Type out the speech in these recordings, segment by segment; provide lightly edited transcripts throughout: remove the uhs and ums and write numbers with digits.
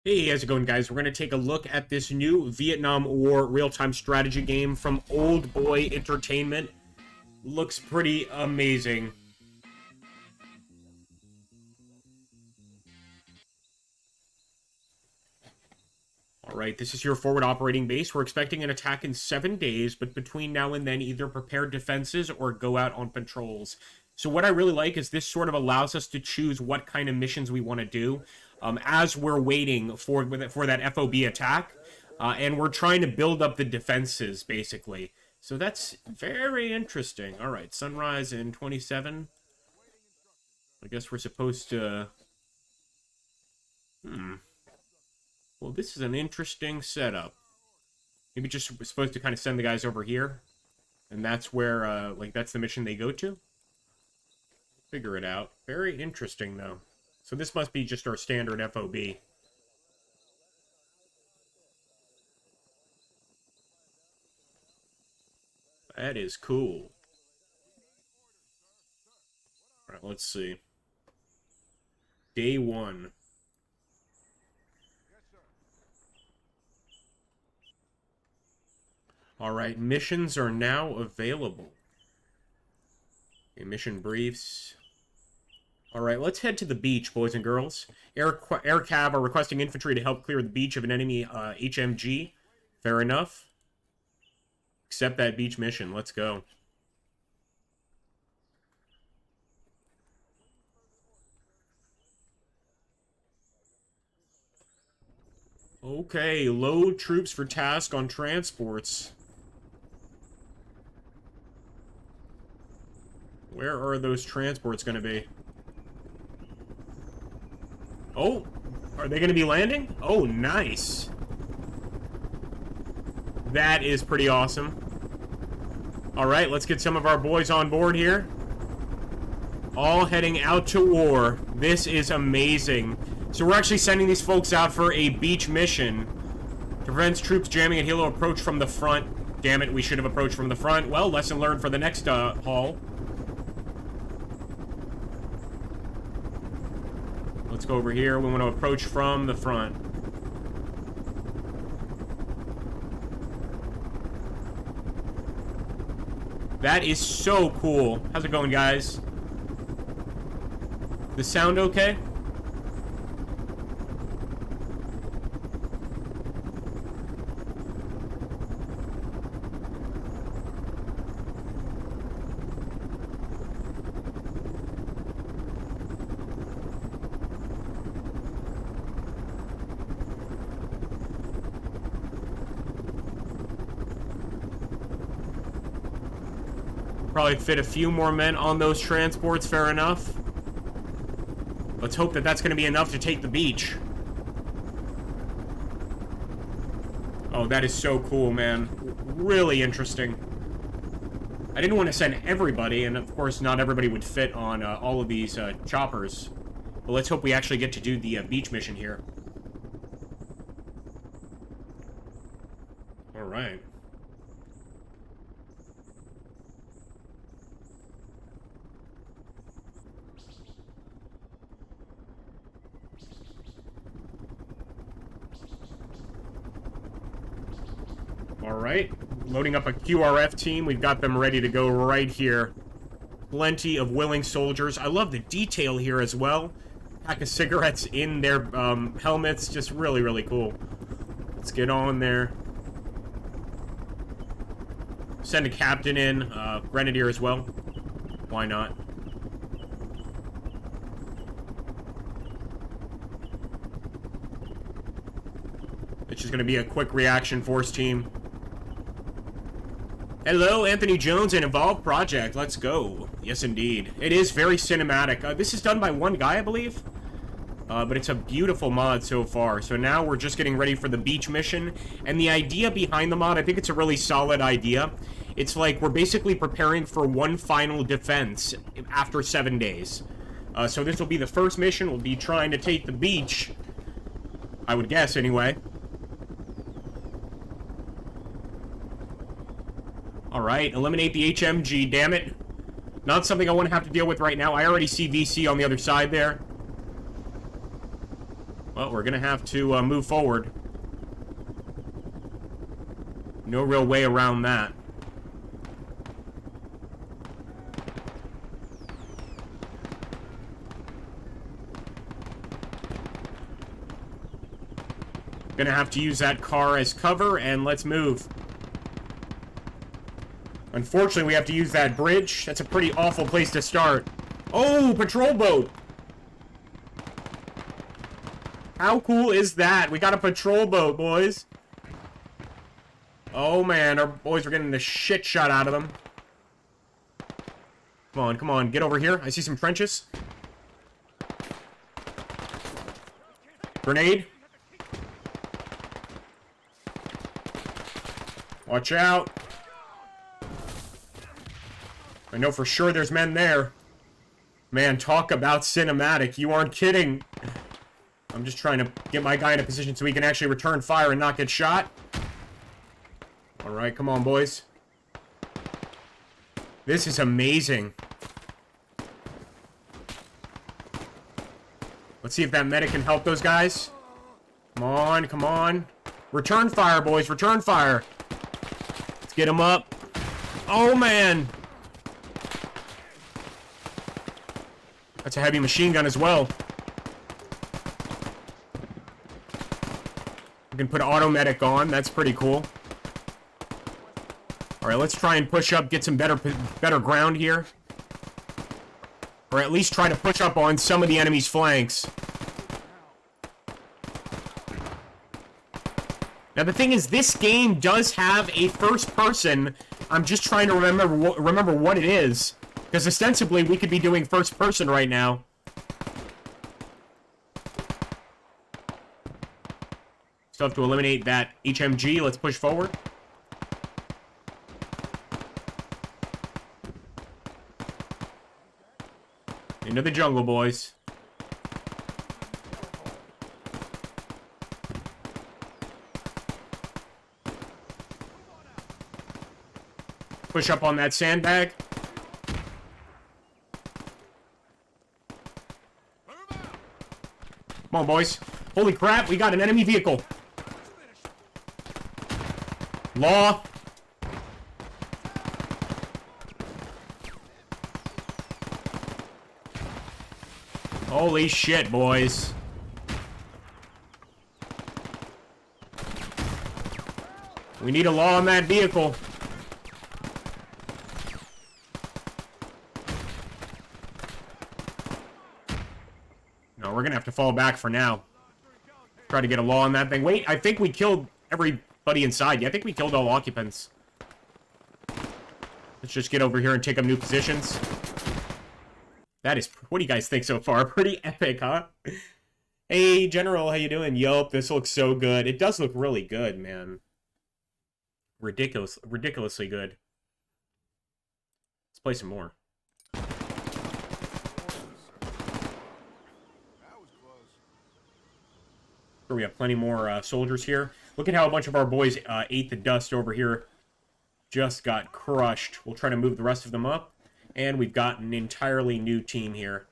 Hey, how's it going, guys? We're going to take a look at this new Vietnam War real-time strategy game from Old Boy Entertainment. Looks pretty amazing. Alright, this is your forward operating base. We're expecting an attack in 7 days, but between now and then, either prepare defenses or go out on patrols. So what I really like is this sort of allows us to choose what kind of missions we want to do as we're waiting for that FOB attack. And we're trying to build up the defenses, basically. So that's very interesting. All right, sunrise in 27. I guess we're supposed to... Well, this is an interesting setup. Maybe just we're supposed to kind of send the guys over here. And that's where, that's the mission they go to. Figure it out. Very interesting, though. So this must be just our standard FOB. That is cool. Alright, let's see. Day 1. Alright, missions are now available. Okay, mission briefs. Alright, let's head to the beach, boys and girls. Air Cav are requesting infantry to help clear the beach of an enemy HMG. Fair enough. Accept that beach mission. Let's go. Okay, load troops for task on transports. Where are those transports going to be? Oh, are they going to be landing? Oh, nice. That is pretty awesome. All right, let's get some of our boys on board here. All heading out to war. This is amazing. So we're actually sending these folks out for a beach mission. Prevents troops jamming at helo approach from the front. Damn it, we should have approached from the front. Well, lesson learned for the next haul. Let's go over here. We want to approach from the front. That is so cool. How's it going, guys? The sound okay? Probably fit a few more men on those transports, fair enough. Let's hope that that's going to be enough to take the beach. Oh, that is so cool, man. Really interesting. I didn't want to send everybody, and of course not everybody would fit on all of these choppers. But let's hope we actually get to do the beach mission here. Alright. Alright, loading up a QRF team. We've got them ready to go right here. Plenty of willing soldiers. I love the detail here as well. Pack of cigarettes in their helmets. Just really, really cool. Let's get on there. Send a captain in. Grenadier as well. Why not? It's just going to be a quick reaction force team. Hello, AnthonyJones and Evolve Project. Let's go. Yes, indeed. It is very cinematic. This is done by one guy, I believe. But it's a beautiful mod so far. So now we're just getting ready for the beach mission. And the idea behind the mod, I think it's a really solid idea. It's like we're basically preparing for one final defense after 7 days. So this will be the first mission. We'll be trying to take the beach. I would guess, anyway. Alright, eliminate the HMG, damn it. Not something I want to have to deal with right now. I already see VC on the other side there. Well, we're gonna have to move forward. No real way around that. Gonna have to use that car as cover, and let's move. Unfortunately, we have to use that bridge. That's a pretty awful place to start. Oh, patrol boat! How cool is that? We got a patrol boat, boys. Oh, man. Our boys are getting the shit shot out of them. Come on. Get over here. I see some trenches. Grenade. Watch out. I know for sure there's men there. Man, talk about cinematic. You aren't kidding. I'm just trying to get my guy in a position so he can actually return fire and not get shot. Alright, come on, boys. This is amazing. Let's see if that medic can help those guys. Come on. Return fire, boys. Return fire. Let's get them up. Oh, man. That's a heavy machine gun as well. We can put auto medic on. That's pretty cool. Alright, let's try and push up, get some better ground here. Or at least try to push up on some of the enemy's flanks. Now the thing is, this game does have a first person. I'm just trying to remember what it is. Because ostensibly we could be doing first person right now. Still have to eliminate that HMG. Let's push forward. Into the jungle, boys. Push up on that sandbag. Come on, boys. Holy crap, we got an enemy vehicle. Law. Holy shit, boys. We need a law on that vehicle. No, we're gonna have to fall back for now. Try to get a law on that thing. Wait, I think we killed everybody inside. Yeah, I think we killed all occupants. Let's just get over here and take up new positions. That is, what do you guys think so far? Pretty epic, huh? Hey, General, how you doing? Yup, this looks so good. It does look really good, man. Ridiculously good. Let's play some more. Sure, we have plenty more soldiers here. Look at how a bunch of our boys ate the dust over here. Just got crushed. We'll try to move the rest of them up. And we've got an entirely new team here.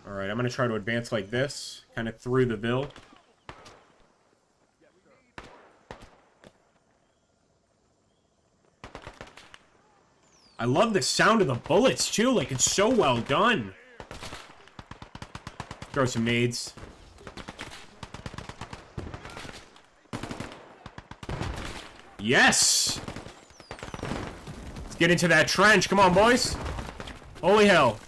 Alright, I'm going to try to advance like this. Kind of through the Ville. I love the sound of the bullets, too. Like, it's so well done. Throw some nades. Yes! Let's get into that trench. Come on, boys. Holy hell.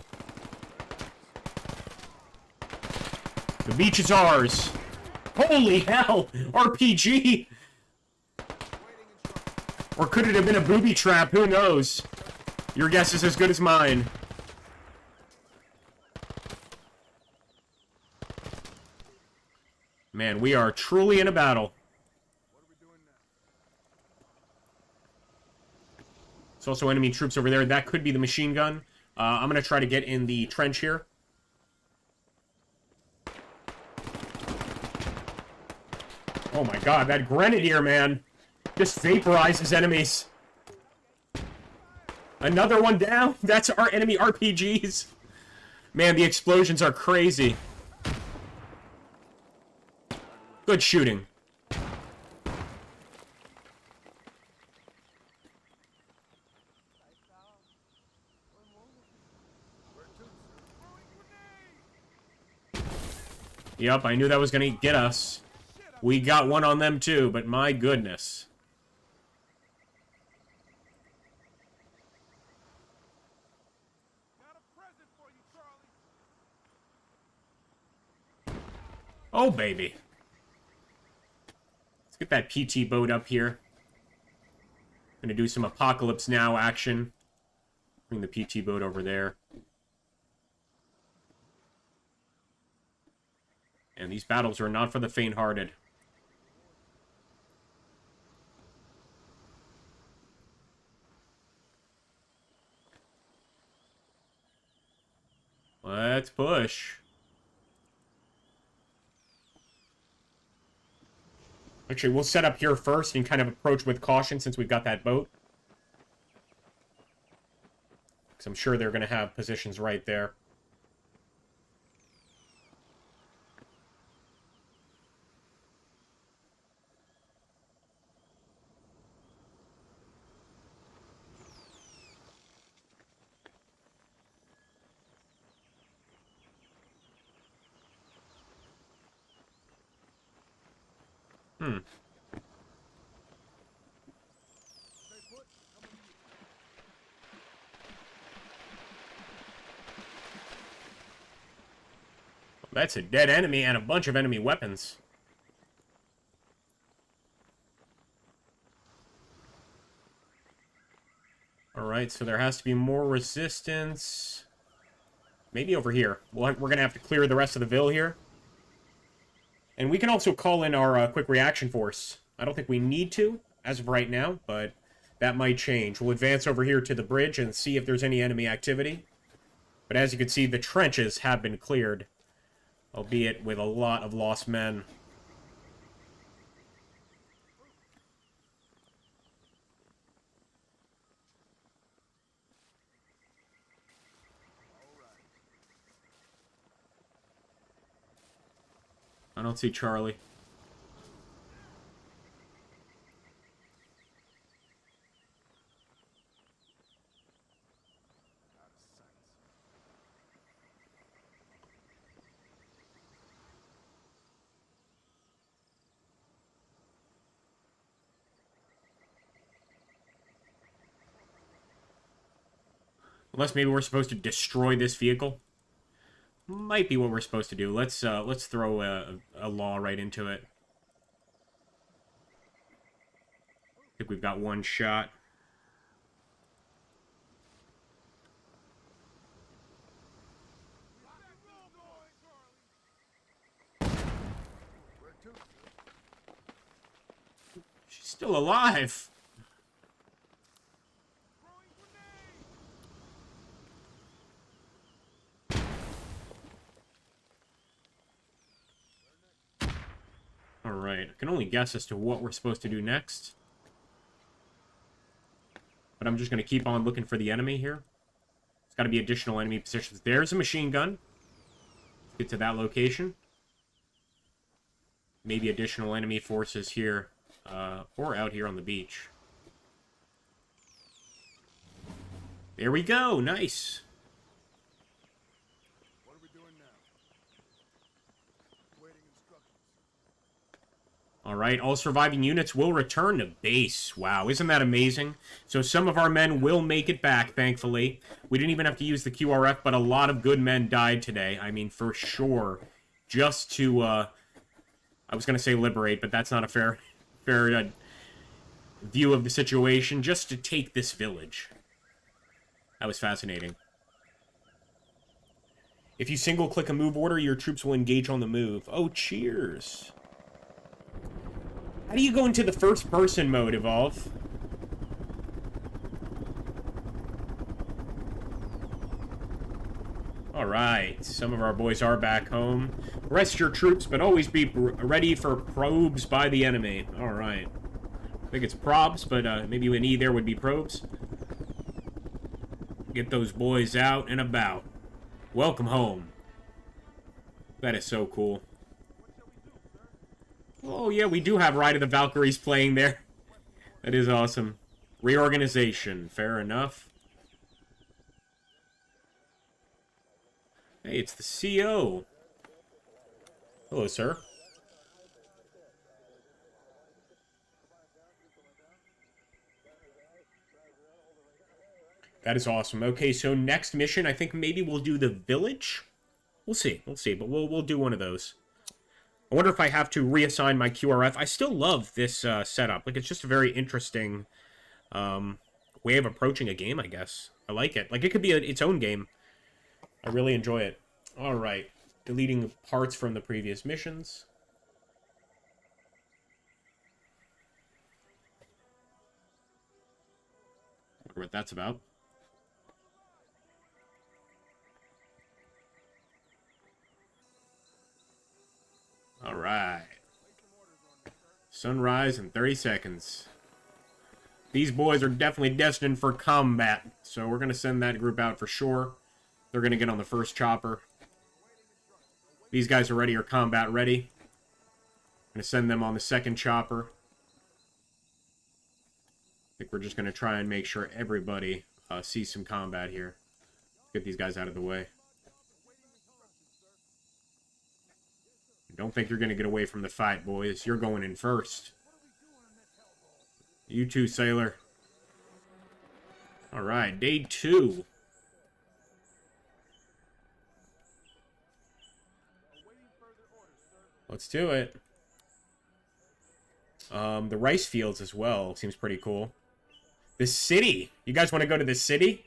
The beach is ours. Holy hell! RPG! Or could it have been a booby trap? Who knows? Your guess is as good as mine. Man, we are truly in a battle. There's also enemy troops over there. That could be the machine gun. I'm going to try to get in the trench here. Oh my god, that grenadier, man. Just vaporizes enemies. Another one down. That's our enemy RPGs. Man, the explosions are crazy. Good shooting. Yep, I knew that was going to get us. We got one on them too, but my goodness. Oh, baby. Let's get that PT boat up here. Gonna do some Apocalypse Now action. Bring the PT boat over there. And these battles are not for the faint-hearted. Let's push. Actually, we'll set up here first and kind of approach with caution since we've got that boat. Because I'm sure they're going to have positions right there. That's a dead enemy and a bunch of enemy weapons. Alright, so there has to be more resistance. Maybe over here. We're going to have to clear the rest of the Ville here. And we can also call in our quick reaction force. I don't think we need to, as of right now, but that might change. We'll advance over here to the bridge and see if there's any enemy activity. But as you can see, the trenches have been cleared. Albeit with a lot of lost men. I don't see Charlie. Unless maybe we're supposed to destroy this vehicle. Might be what we're supposed to do. Let's throw a law right into it. I think we've got one shot. She's still alive. Alright, I can only guess as to what we're supposed to do next. But I'm just going to keep on looking for the enemy here. There's got to be additional enemy positions. There's a machine gun. Let's get to that location. Maybe additional enemy forces here, or out here on the beach. There we go, nice. Alright, all surviving units will return to base. Wow, isn't that amazing? So some of our men will make it back, thankfully. We didn't even have to use the QRF, but a lot of good men died today. I mean, for sure. Just to, I was going to say liberate, but that's not a fair view of the situation. Just to take this village. That was fascinating. If you single-click a move order, your troops will engage on the move. Oh, cheers. How do you go into the first-person mode, Evolve? Alright, some of our boys are back home. Rest your troops, but always be ready for probes by the enemy. Alright. I think it's probs, but maybe an E there would be probes. Get those boys out and about. Welcome home. That is so cool. Oh, yeah, we do have Ride of the Valkyries playing there. That is awesome. Reorganization. Fair enough. Hey, it's the CO. Hello, sir. That is awesome. Okay, so next mission, I think maybe we'll do the village. We'll see, but we'll do one of those. I wonder if I have to reassign my QRF. I still love this setup. Like, it's just a very interesting way of approaching a game, I guess. I like it. Like, it could be its own game. I really enjoy it. All right, deleting parts from the previous missions. I wonder what that's about. All right. Sunrise in 30 seconds. These boys are definitely destined for combat, so we're going to send that group out for sure. They're going to get on the first chopper. These guys already are combat ready. I'm going to send them on the second chopper. I think we're just going to try and make sure everybody sees some combat here. Get these guys out of the way. Don't think you're going to get away from the fight, boys. You're going in first. You too, sailor. All right, day 2. Let's do it. The rice fields as well. Seems pretty cool. The city. You guys want to go to the city?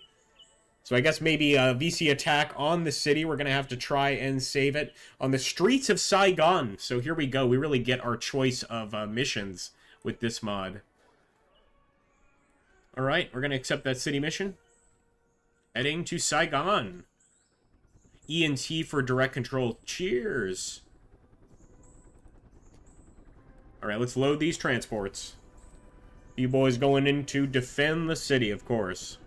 So I guess maybe a VC attack on the city. We're going to have to try and save it on the streets of Saigon. So here we go. We really get our choice of missions with this mod. All right, we're going to accept that city mission. Heading to Saigon. E and T for direct control. Cheers. All right, let's load these transports. You boys going in to defend the city, of course.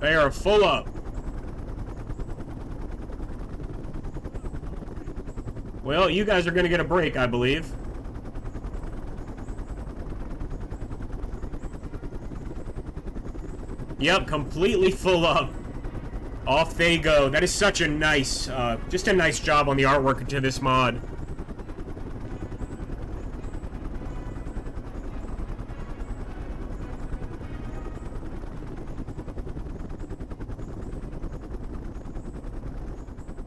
They are full up. Well, you guys are going to get a break, I believe. Yep, completely full up. Off they go. That is such a nice, just a nice job on the artwork to this mod.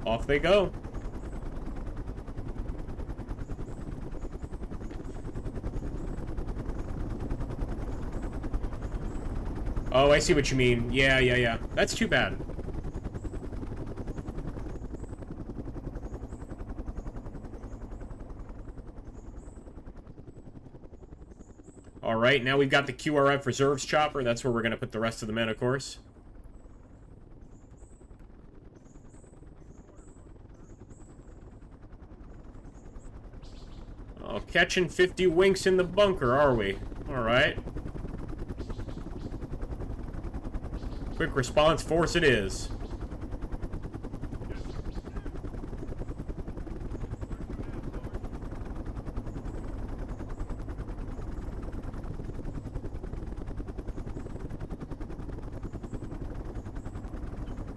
Off they go. Oh, I see what you mean. Yeah. That's too bad. Alright, now we've got the QRF Reserves Chopper. That's where we're going to put the rest of the men, of course. Oh, catching 50 winks in the bunker, are we? Alright. Quick response force it is.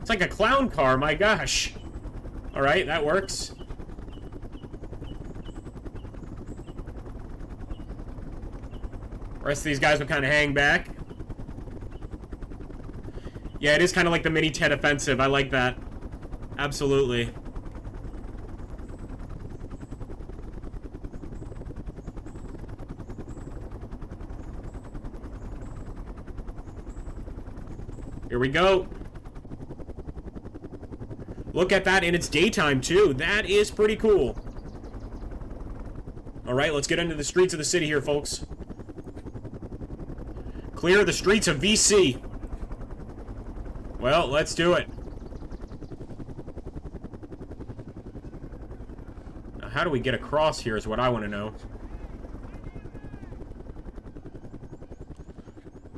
It's like a clown car, my gosh. Alright, that works. The rest of these guys will kind of hang back. Yeah, it is kind of like the mini Tet offensive. I like that. Absolutely. Here we go. Look at that, and it's daytime, too. That is pretty cool. Alright, let's get into the streets of the city here, folks. Clear the streets of VC. Well, let's do it. Now, how do we get across here is what I want to know.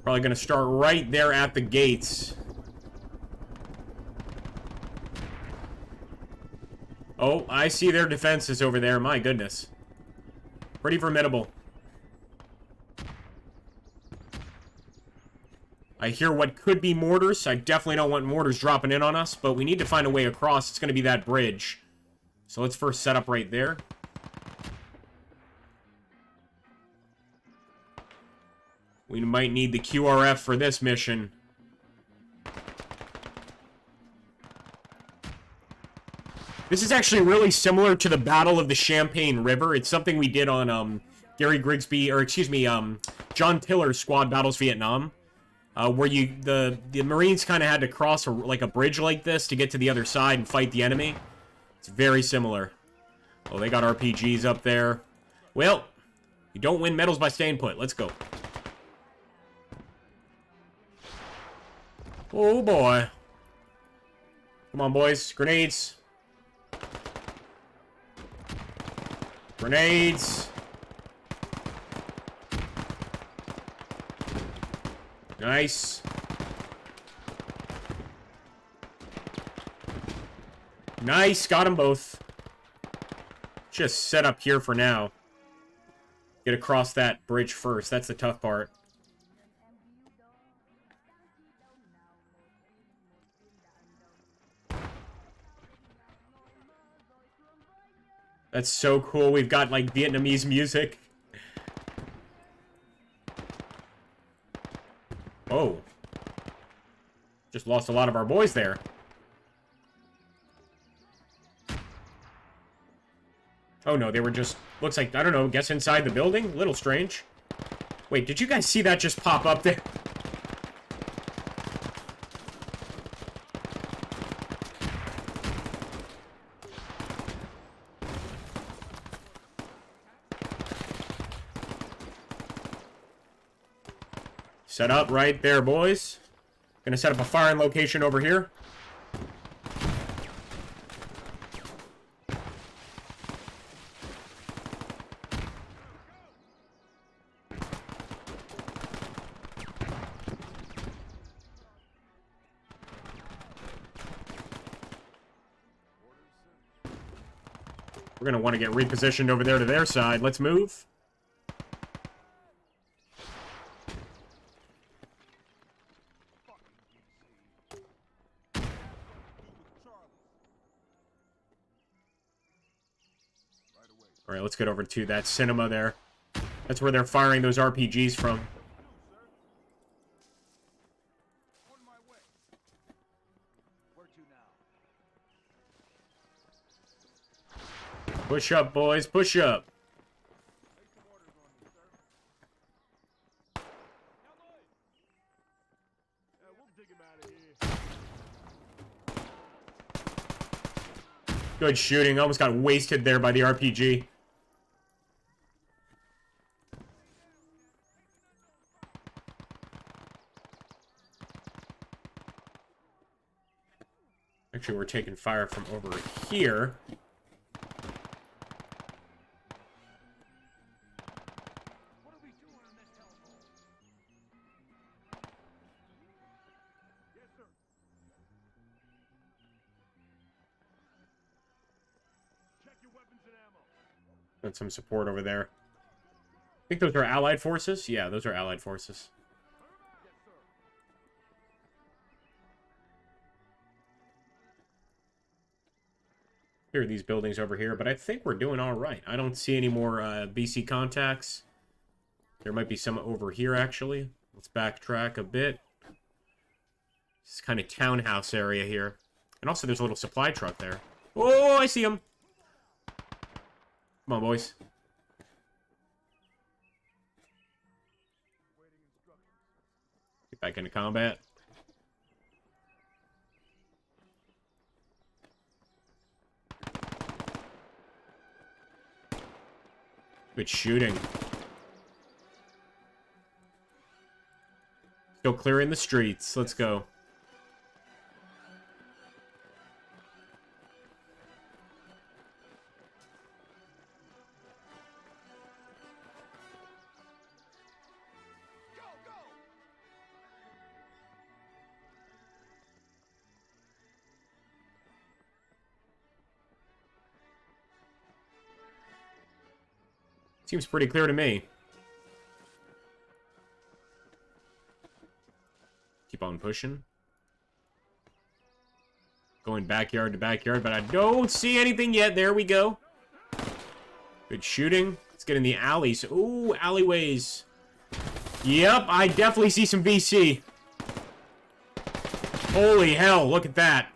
Probably going to start right there at the gates. Oh, I see their defenses over there. My goodness. Pretty formidable. I hear what could be mortars. I definitely don't want mortars dropping in on us, but we need to find a way across. It's going to be that bridge. So let's first set up right there. We might need the QRF for this mission. This is actually really similar to the Battle of the Champagne River. It's something we did on Gary Grigsby, or excuse me, John Tiller's Squad Battles Vietnam, where the Marines kind of had to cross like a bridge like this to get to the other side and fight the enemy. It's very similar. Oh, they got RPGs up there. Well, you don't win medals by staying put. Let's go. Oh boy. Come on, boys. Grenades. Grenades. Nice. Nice. Got them both. Just set up here for now. Get across that bridge first. That's the tough part. That's so cool. We've got, like, Vietnamese music. Oh. Just lost a lot of our boys there. Oh, no, they were just... Looks like, I don't know, guess inside the building? A little strange. Wait, did you guys see that just pop up there? Set up right there, boys. Gonna set up a firing location over here. We're gonna want to get repositioned over there to their side. Let's move. Alright, let's get over to that cinema there. That's where they're firing those RPGs from. Push up, boys. Push up. Good shooting. Almost got wasted there by the RPG. Actually, we're taking fire from over here. Got some support over there. I think those are Allied forces. Yeah, those are Allied forces. Here are these buildings over here, but I think we're doing all right. I don't see any more BC contacts. There might be some over here, actually. Let's backtrack a bit. This is kind of townhouse area here. And also, there's a little supply truck there. Oh, I see him. Come on, boys. Get back into combat. Good shooting. Still clearing the streets. Let's go. Seems pretty clear to me. Keep on pushing. Going backyard to backyard, but I don't see anything yet. There we go. Good shooting. Let's get in the alleys. Ooh, alleyways. Yep, I definitely see some VC. Holy hell, look at that.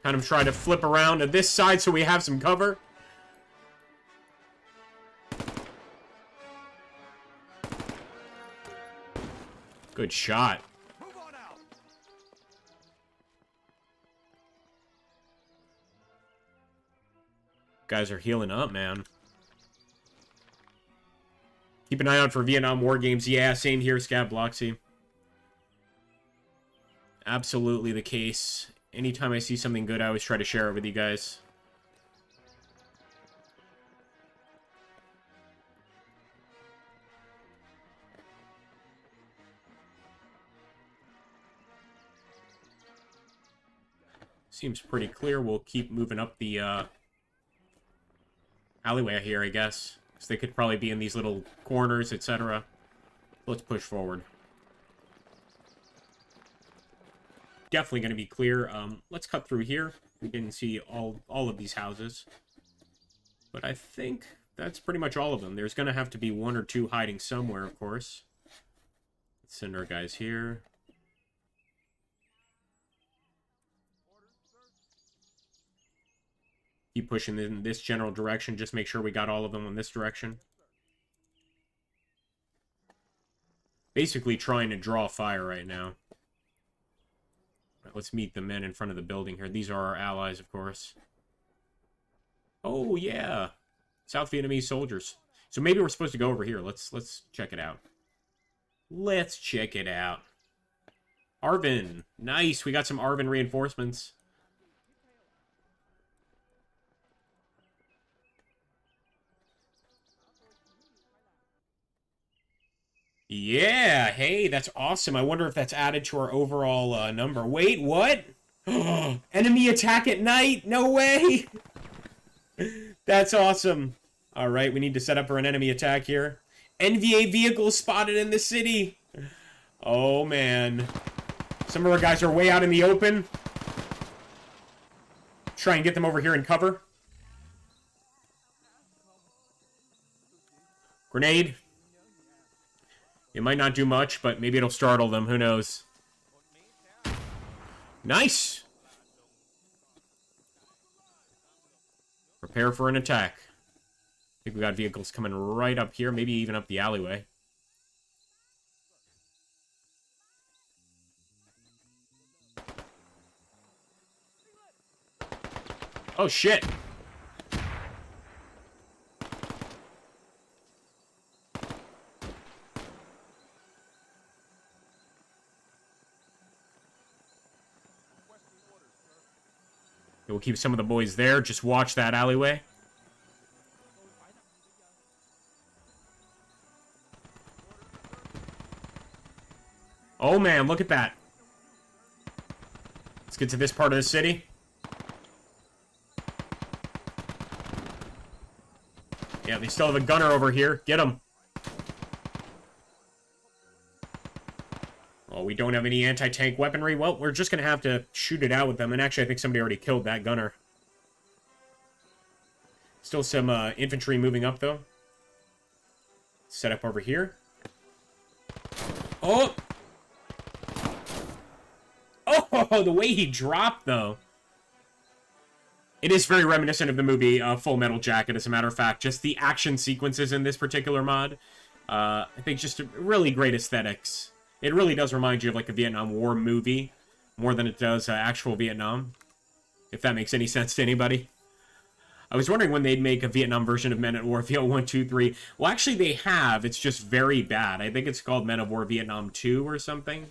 Kind of try to flip around to this side so we have some cover. Good shot. Guys are healing up, man. Keep an eye out for Vietnam War games. Yeah, same here, Scab Bloxy. Absolutely the case. Anytime I see something good, I always try to share it with you guys. Seems pretty clear. We'll keep moving up the alleyway here, I guess. Because they could probably be in these little corners, etc. Let's push forward. Definitely going to be clear. Let's cut through here. We didn't see all of these houses. But I think that's pretty much all of them. There's going to have to be one or two hiding somewhere, of course. Let's send our guys here. Keep pushing in this general direction. Just make sure we got all of them in this direction. Basically trying to draw fire right now. Let's meet the men in front of the building here. These are our allies, of course. Oh, yeah. South Vietnamese soldiers. So maybe we're supposed to go over here. Let's check it out. Let's check it out. Arvin. Nice. We got some Arvin reinforcements. Yeah, hey, that's awesome. I wonder if that's added to our overall number. Wait, what? Enemy attack at night? No way! That's awesome. All right, we need to set up for an enemy attack here. NVA vehicles spotted in the city. Oh, man. Some of our guys are way out in the open. Try and get them over here in cover. Grenade. It might not do much, but maybe it'll startle them. Who knows? Nice! Prepare for an attack. I think we got vehicles coming right up here, maybe even up the alleyway. Oh, shit! We'll keep some of the boys there. Just watch that alleyway. Oh, man, look at that. Let's get to this part of the city. Yeah, they still have a gunner over here. Get him. Oh, we don't have any anti-tank weaponry. Well, we're just going to have to shoot it out with them. And actually, I think somebody already killed that gunner. Still some infantry moving up, though. Set up over here. Oh! Oh, the way he dropped, though. It is very reminiscent of the movie Full Metal Jacket, as a matter of fact. Just the action sequences in this particular mod. I think just really great aesthetics. It really does remind you of like a Vietnam War movie, more than it does actual Vietnam. if that makes any sense to anybody. I was wondering when they'd make a Vietnam version of Men at War VO 1, 2, 3. Well, actually, they have. It's just very bad. I think it's called Men of War Vietnam 2 or something.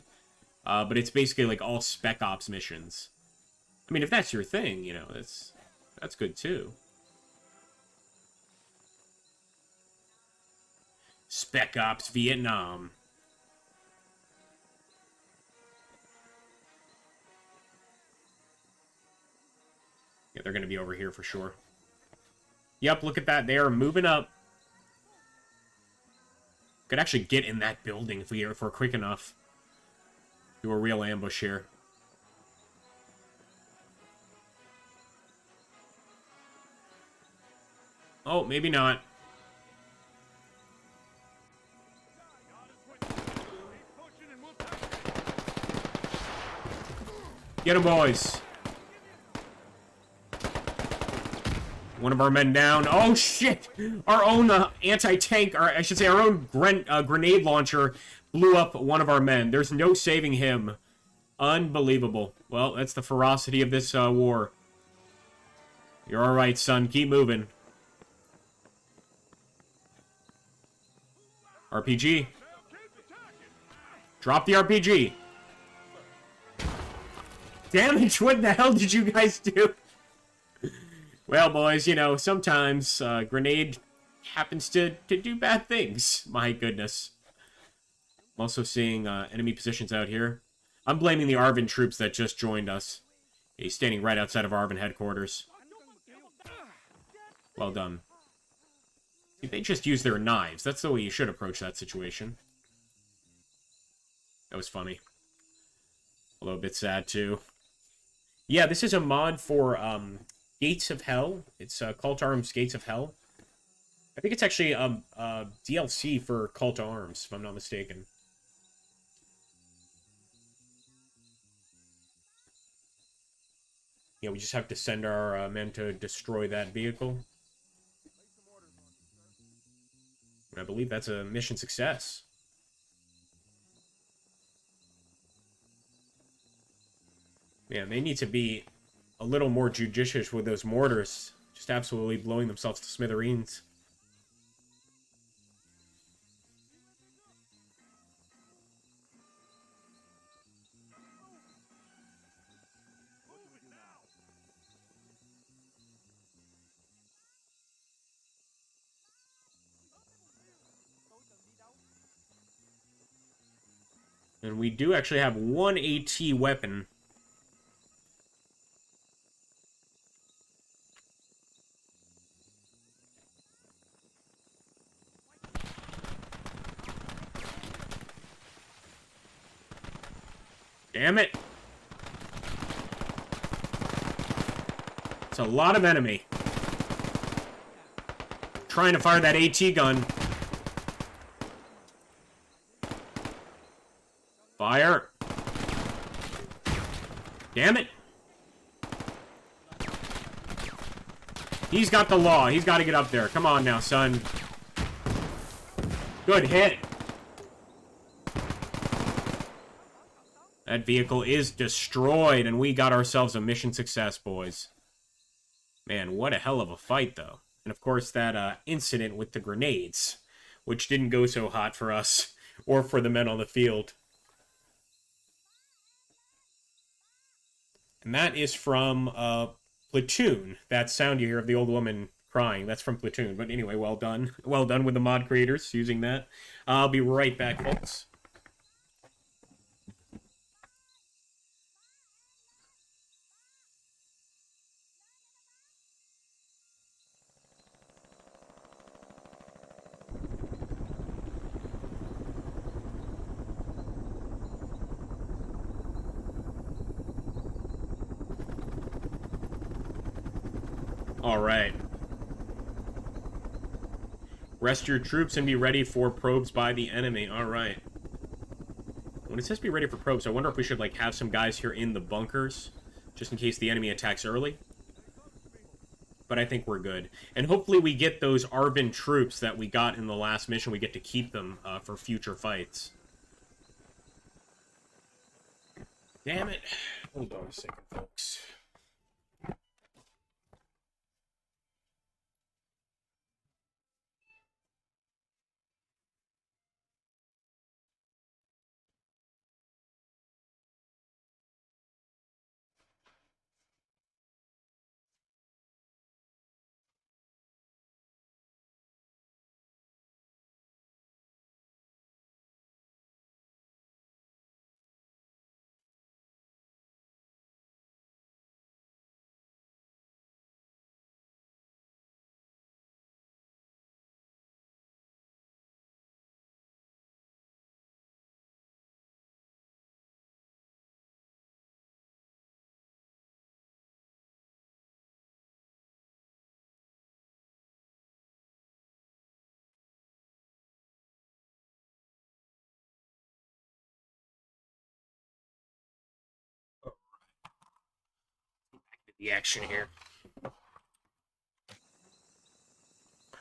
But it's basically like all Spec Ops missions. I mean, if that's your thing, you know, that's good too. Spec Ops Vietnam. Yeah, they're going to be over here for sure. Yep, look at that. They are moving up. Could actually get in that building if we're quick enough. Do a real ambush here. Oh, maybe not. Get him, boys. One of our men down. Oh, shit! Our own anti-tank, or I should say our own grenade launcher blew up one of our men. There's no saving him. Unbelievable. Well, that's the ferocity of this war. You're alright, son. Keep moving. RPG. Drop the RPG. Damage, what the hell did you guys do? Well, boys, you know, sometimes grenade happens to do bad things. My goodness. I'm also seeing enemy positions out here. I'm blaming the Arvin troops that just joined us. He's standing right outside of Arvin headquarters. Well done. They just use their knives. That's the way you should approach that situation. That was funny. Although a bit sad, too. Yeah, this is a mod for Gates of Hell. It's Call to Arms Gates of Hell. I think it's actually a DLC for Call to Arms, if I'm not mistaken. Yeah, we just have to send our men to destroy that vehicle. I believe that's a mission success. Man, they need to be a little more judicious with those mortars. Just absolutely blowing themselves to smithereens. And we do actually have one AT weapon. Damn it. It's a lot of enemy. Trying to fire that AT gun. Fire. Damn it. He's got the law. He's got to get up there. Come on now, son. Good hit. That vehicle is destroyed, and we got ourselves a mission success, boys. Man, what a hell of a fight, though. And, of course, that incident with the grenades, which didn't go so hot for us or for the men on the field. And that is from Platoon. That sound you hear of the old woman crying, that's from Platoon. But anyway, well done. Well done with the mod creators using that. I'll be right back, folks. Alright. Rest your troops and be ready for probes by the enemy. Alright. When it says be ready for probes, I wonder if we should, like, have some guys here in the bunkers, just in case the enemy attacks early. But I think we're good. And hopefully we get those Arvin troops that we got in the last mission. We get to keep them for future fights. Damn it. Hold on a second, folks. the action here.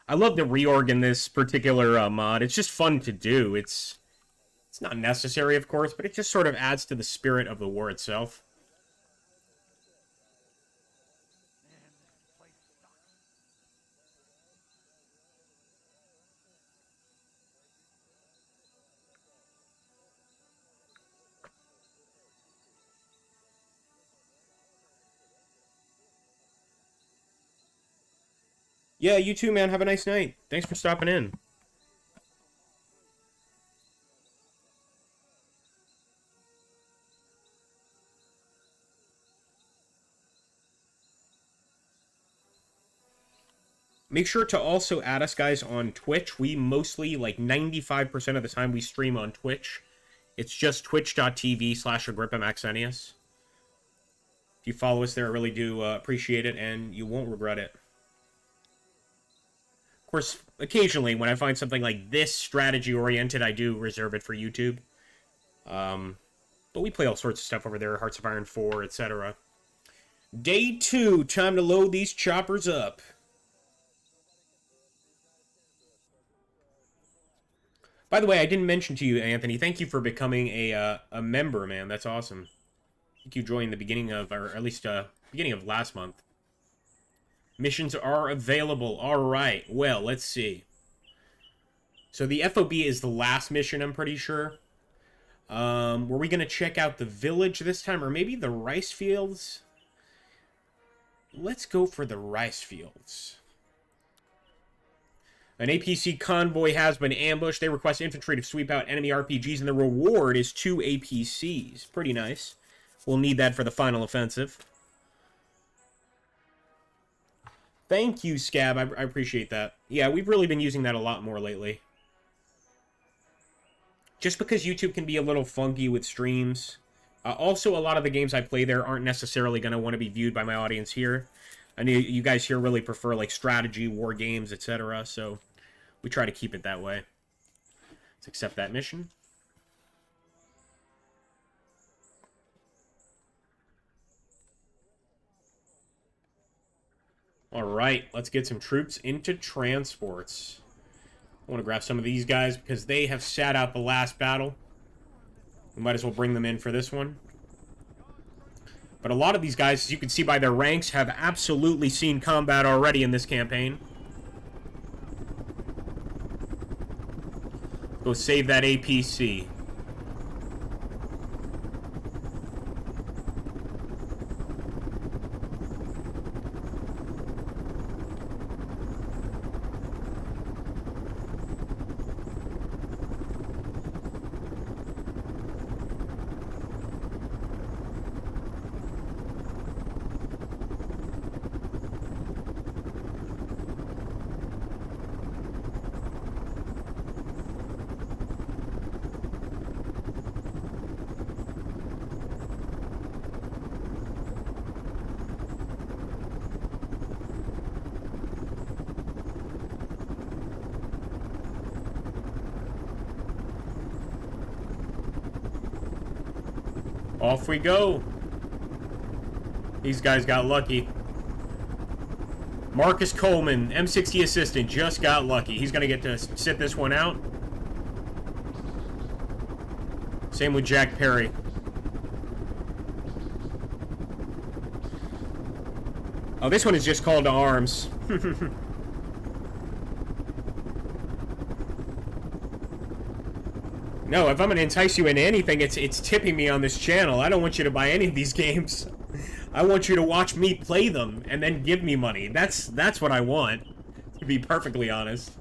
I love the reorg in this particular mod. It's just fun to do. It's not necessary, of course, but it just sort of adds to the spirit of the war itself. Yeah, you too, man. Have a nice night. Thanks for stopping in. Make sure to also add us, guys, on Twitch. We mostly, like 95% of the time, we stream on Twitch. It's just twitch.tv/AgrippaMaxenius. If you follow us there, I really do appreciate it, and you won't regret it. Of course, occasionally, when I find something like this strategy-oriented, I do reserve it for YouTube. But we play all sorts of stuff over there, Hearts of Iron 4, etc. Day 2, time to load these choppers up. By the way, I didn't mention to you, Anthony, thank you for becoming a member, man. That's awesome. I think you joined the beginning of, or at least beginning of last month. Missions are available. All right. Well, let's see. So the FOB is the last mission, I'm pretty sure. Were we going to check out the village this time, or maybe the rice fields? Let's go for the rice fields. An APC convoy has been ambushed. They request infantry to sweep out enemy RPGs, and the reward is 2 APCs. Pretty nice. We'll need that for the final offensive. Thank you, Scab. I appreciate that. Yeah, we've really been using that a lot more lately. Just because YouTube can be a little funky with streams. Also, a lot of the games I play there aren't necessarily going to want to be viewed by my audience here. I know you guys here really prefer, like, strategy, war games, etc., so we try to keep it that way. Let's accept that mission. Alright, let's get some troops into transports. I want to grab some of these guys because they have sat out the last battle. We might as well bring them in for this one. But a lot of these guys, as you can see by their ranks, have absolutely seen combat already in this campaign. Go save that APC. Off we go. These guys got lucky. Marcus Coleman, M60 assistant, just got lucky. He's going to get to sit this one out. Same with Jack Perry. Oh, this one is just called to arms. No, if I'm gonna entice you into anything, it's tipping me on this channel. I don't want you to buy any of these games. I want you to watch me play them and then give me money. That's what I want, to be perfectly honest.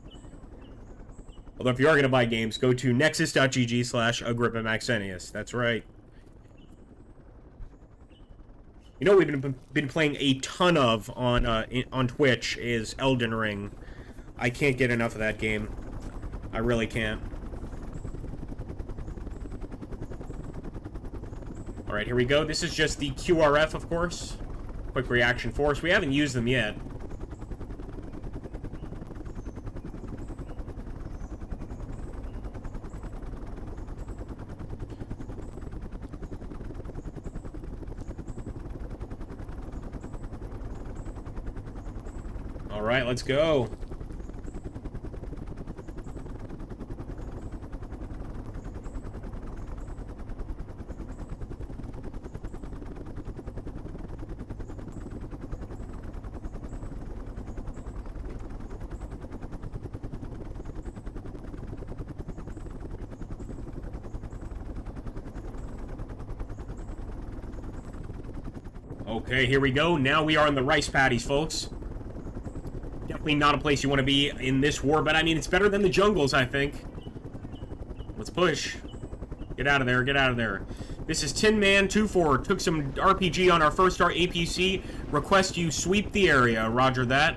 Although if you are gonna buy games, go to nexus.gg/AgrippaMaxenius. That's right. You know what we've been playing a ton of on Twitch is Elden Ring. I can't get enough of that game. I really can't. Alright, here we go. This is just the QRF, of course. Quick Reaction Force. We haven't used them yet. right, let's go. Okay, here we go. Now we are in the rice paddies, folks. Definitely not a place you want to be in this war, but I mean, it's better than the jungles, I think. Let's push. Get out of there, get out of there. This is Tin Man 24. Took some RPG on our first star APC. Request you sweep the area. Roger that.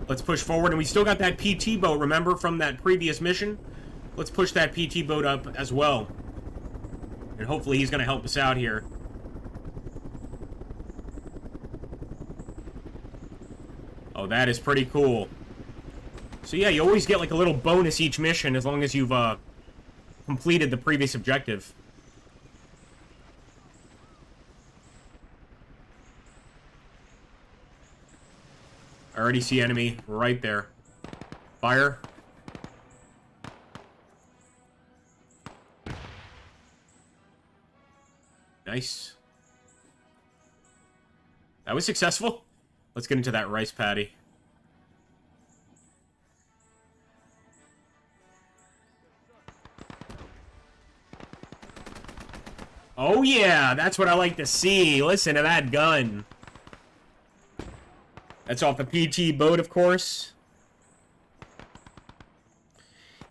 Let's push forward, and we still got that PT boat, remember, from that previous mission? Let's push that PT boat up as well. And hopefully he's going to help us out here. Oh, that is pretty cool. So yeah, you always get like a little bonus each mission as long as you've completed the previous objective. I already see enemy right there. Fire. Nice. That was successful. Let's get into that rice paddy. Oh yeah, that's what I like to see. Listen to that gun. That's off the PT boat, of course.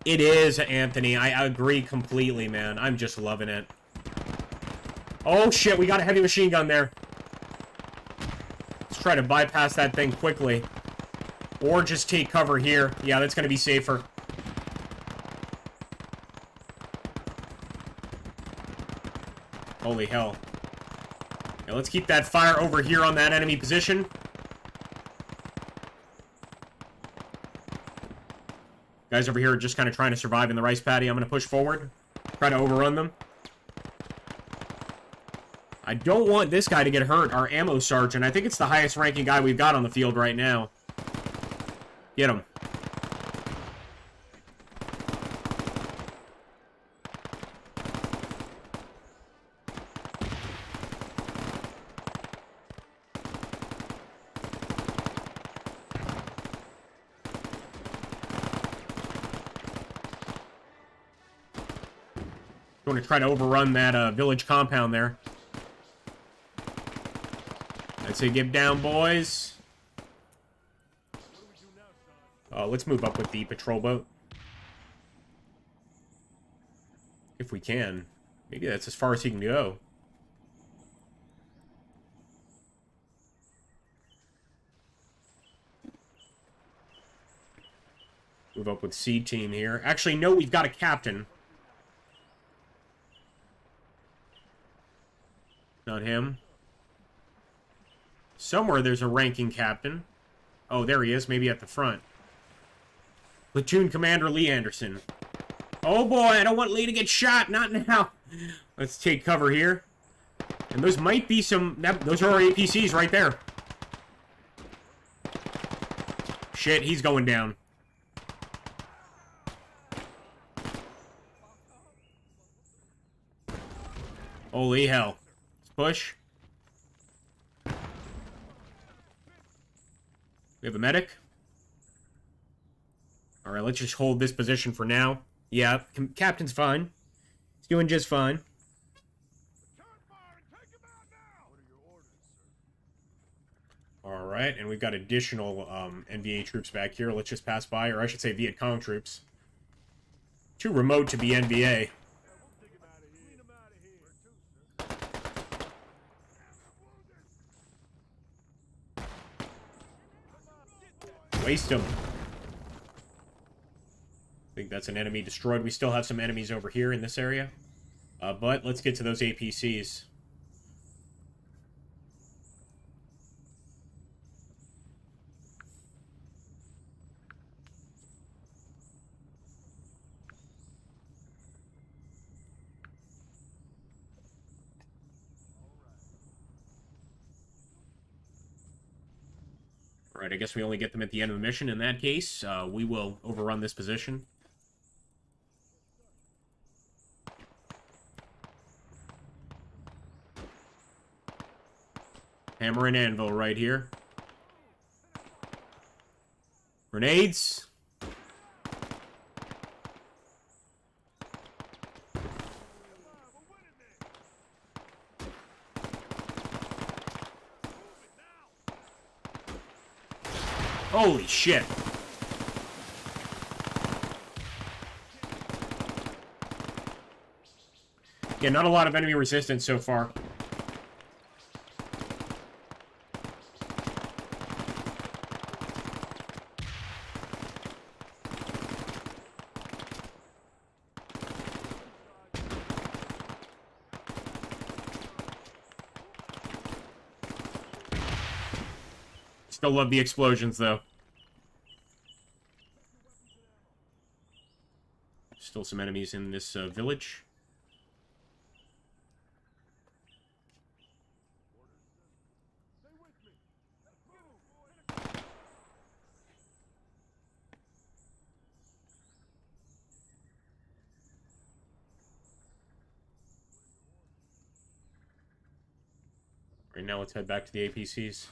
It is, Anthony. I agree completely, man. I'm just loving it. Oh shit, we got a heavy machine gun there. Let's try to bypass that thing quickly. Or just take cover here. Yeah, that's going to be safer. Holy hell. Now let's keep that fire over here on that enemy position. Guys over here are just kind of trying to survive in the rice paddy. I'm going to push forward. Try to overrun them. I don't want this guy to get hurt, our ammo sergeant. I think it's the highest ranking guy we've got on the field right now. Get him. Going to try to overrun that village compound there. I'd say get down, boys. Let's move up with the patrol boat. If we can. Maybe that's as far as he can go. Move up with C team here. Actually, no, we've got a captain. Not him. Somewhere there's a ranking captain. Oh, there he is. Maybe at the front. Platoon Commander Lee Anderson. Oh boy, I don't want Lee to get shot. Not now. Let's take cover here. And those might be some... those are our APCs right there. Shit, he's going down. Holy hell. Let's push. We have a medic. Alright, let's just hold this position for now. Yeah, Captain's fine. He's doing just fine. Alright, and we've got additional NVA troops back here. Let's just pass by, or I should say Viet Cong troops. Too remote to be NVA. Waste him. I think that's an enemy destroyed. We still have some enemies over here in this area. But let's get to those APCs. Alright, I guess we only get them at the end of the mission. In that case, we will overrun this position. Hammer and anvil right here. Grenades. Holy shit. Yeah, not a lot of enemy resistance so far. Still love the explosions, though. Still some enemies in this village. Right now, let's head back to the APCs.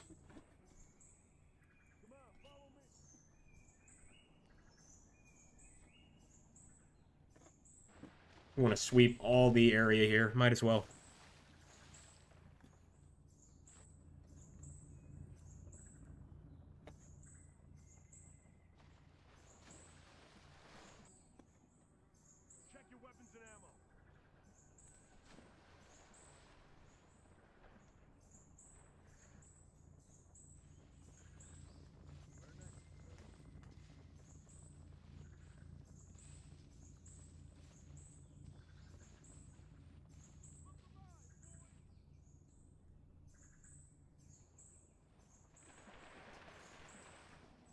We want to sweep all the area here. Might as well. Check your weapons and ammo.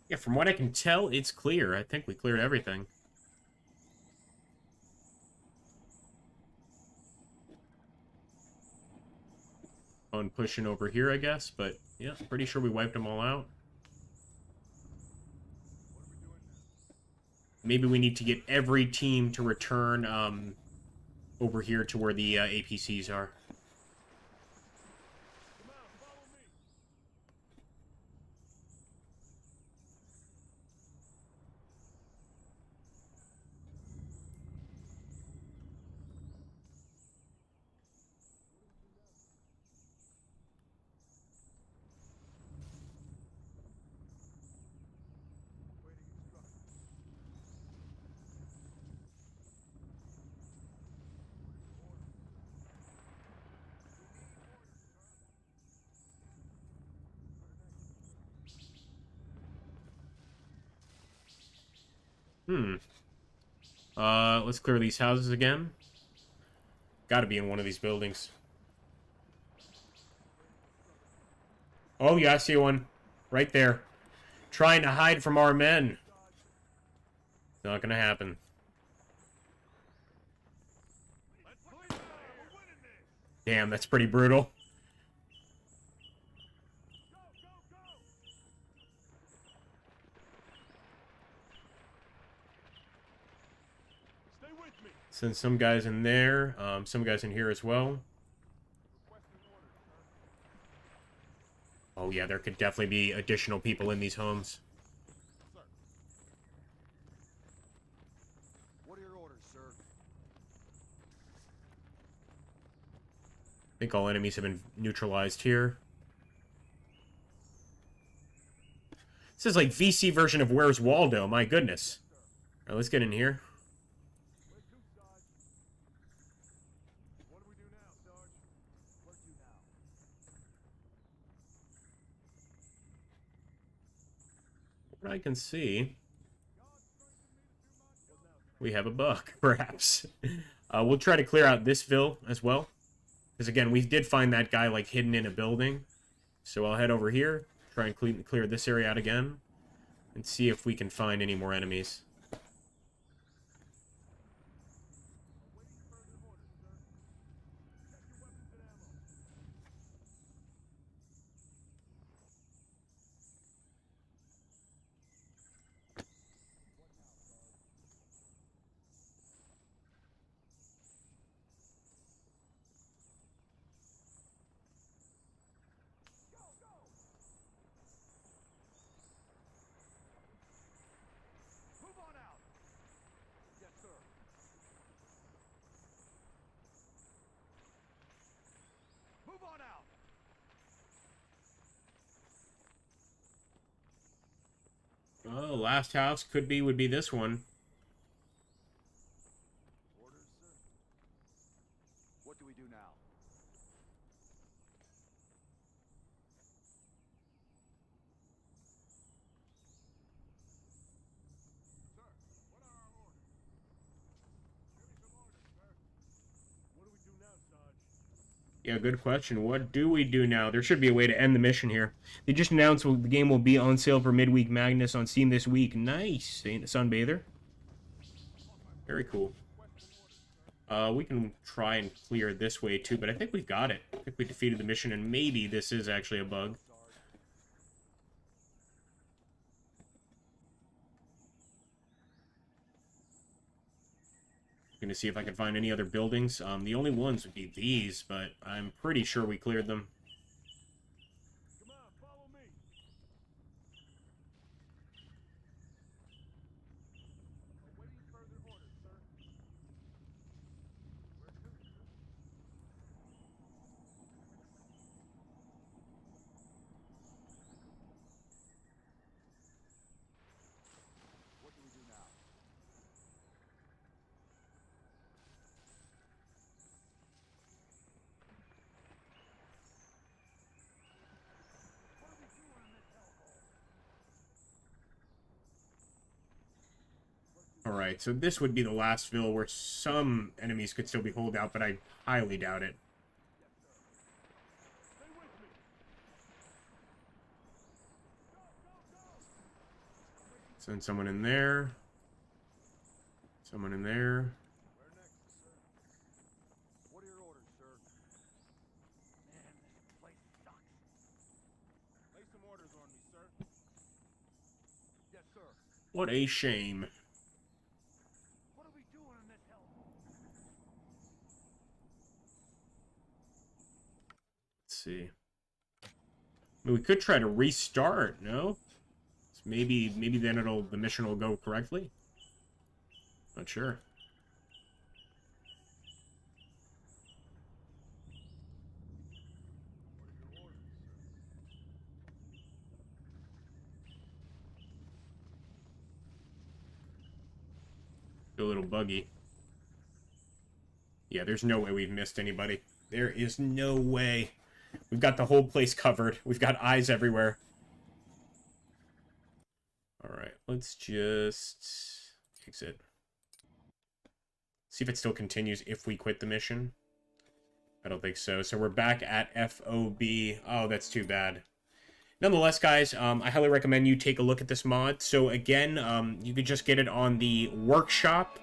Yeah, from what I can tell, it's clear. I think we cleared everything. On pushing over here, I guess, but yeah, pretty sure we wiped them all out. Maybe we need to get every team to return over here to where the APCs are. Let's clear these houses again. Gotta be in one of these buildings. Oh, yeah, I see one. Right there. Trying to hide from our men. Not gonna happen. Damn, that's pretty brutal. Send some guys in there, some guys in here as well. Oh yeah, there could definitely be additional people in these homes. What are your orders, sir? I think all enemies have been neutralized here. This is like VC version of Where's Waldo, my goodness. Alright, let's get in here. What I can see, we have a bug, perhaps. We'll try to clear out this ville as well. Because again, we did find that guy like hidden in a building. So I'll head over here, try and clear this area out again, and see if we can find any more enemies. last house would be this one. Orders, sir. What do we do now? Sir, what are our orders? Give me some orders, sir. What do we do now, Sarge? Yeah, good question. What do we do now? There should be a way to end the mission here. They just announced the game will be on sale for midweek madness on Steam this week. Nice. Ain't it Sunbather? Very cool. We can try and clear this way too, but I think we got it. I think we defeated the mission, and maybe this is actually a bug. Gonna see if I can find any other buildings. The only ones would be these, but I'm pretty sure we cleared them. Come on, follow me. Awaiting further orders, sir. Where to, sir? What do we do now? What are we doing in this hellhole? Alright, so this would be the last ville where some enemies could still be holdout, but I highly doubt it. Stay with me. Go, go, go. Send someone in there. Someone in there. Where next, sir? What are your orders, sir? Man, this place sucks. Lay some orders on me, sir. Yes, sir. What a shame. What are we doing in this hellhole? Let's see. I mean, we could try to restart, no? So maybe then the mission will go correctly. Not sure. What are your orders, sir? A little buggy. Yeah, there's no way we've missed anybody. There is no way. We've got the whole place covered. We've got eyes everywhere. Alright, let's just exit. See if it still continues if we quit the mission. I don't think so. So we're back at FOB. Oh, that's too bad. Nonetheless, guys, I highly recommend you take a look at this mod. So again, you could just get it on the workshop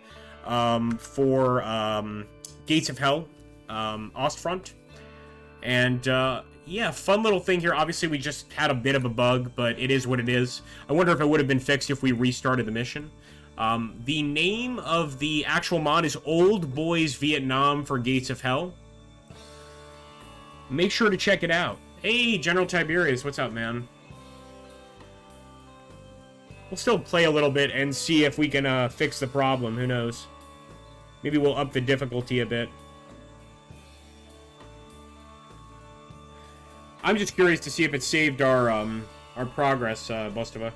for Gates of Hell, Ostfront. And yeah, fun little thing here. Obviously, we just had a bit of a bug, but it is what it is. I wonder if it would have been fixed if we restarted the mission. The name of the actual mod is Old Boys Vietnam for Gates of Hell. Make sure to check it out. Hey, General Tiberius, what's up, man? We'll still play a little bit and see if we can fix the problem. Who knows? Maybe we'll up the difficulty a bit. I'm just curious to see if it saved our progress, Bostova.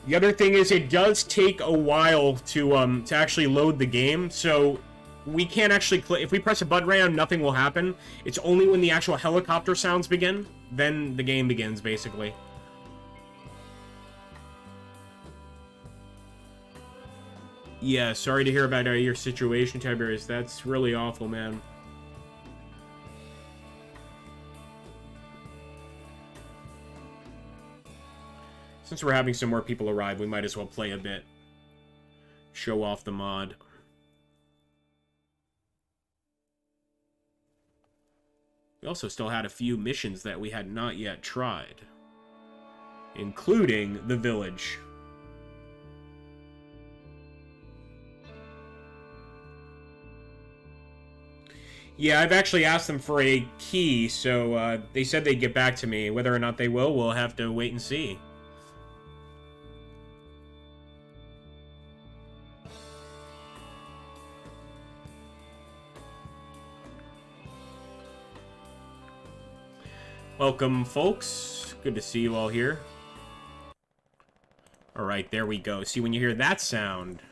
The other thing is it does take a while to actually load the game, so we can't actually if we press a button right now, nothing will happen. It's only when the actual helicopter sounds begin, then the game begins, basically. Yeah, sorry to hear about your situation, Tiberius. That's really awful, man. Since we're having some more people arrive, we might as well play a bit. Show off the mod. We also still had a few missions that we had not yet tried, including the village. Yeah, I've actually asked them for a key, so they said they'd get back to me. Whether or not they will, we'll have to wait and see. Welcome, folks. Good to see you all here. Alright, there we go. See, when you hear that sound,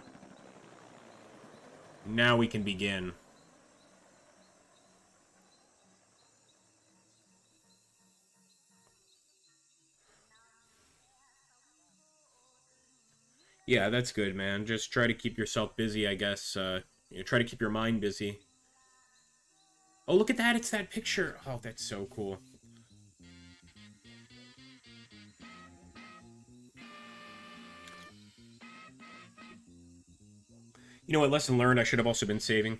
now we can begin. Yeah, that's good, man. Just try to keep yourself busy, I guess. Try to keep your mind busy. Oh, look at that. It's that picture. Oh, that's so cool. You know what? Lesson learned. I should have also been saving.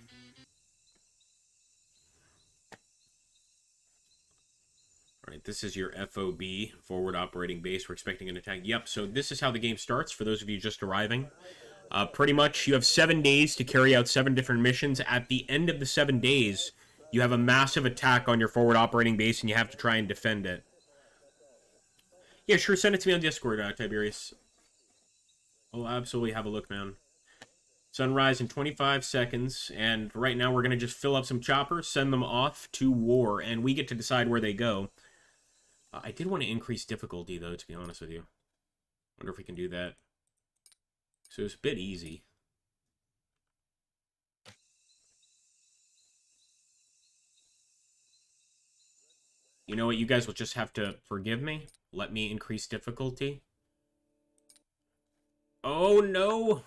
Alright, this is your FOB, Forward Operating Base. We're expecting an attack. Yep, so this is how the game starts, for those of you just arriving. Pretty much, you have 7 days to carry out 7 different missions. At the end of the 7 days, you have a massive attack on your Forward Operating Base, and you have to try and defend it. Yeah, sure, send it to me on Discord, Tiberius. I'll absolutely have a look, man. Sunrise in 25 seconds, and right now we're going to just fill up some choppers, send them off to war, and we get to decide where they go. I did want to increase difficulty, though, to be honest with you. Wonder if we can do that. So it's a bit easy. You know what? You guys will just have to forgive me. Let me increase difficulty. Oh, no!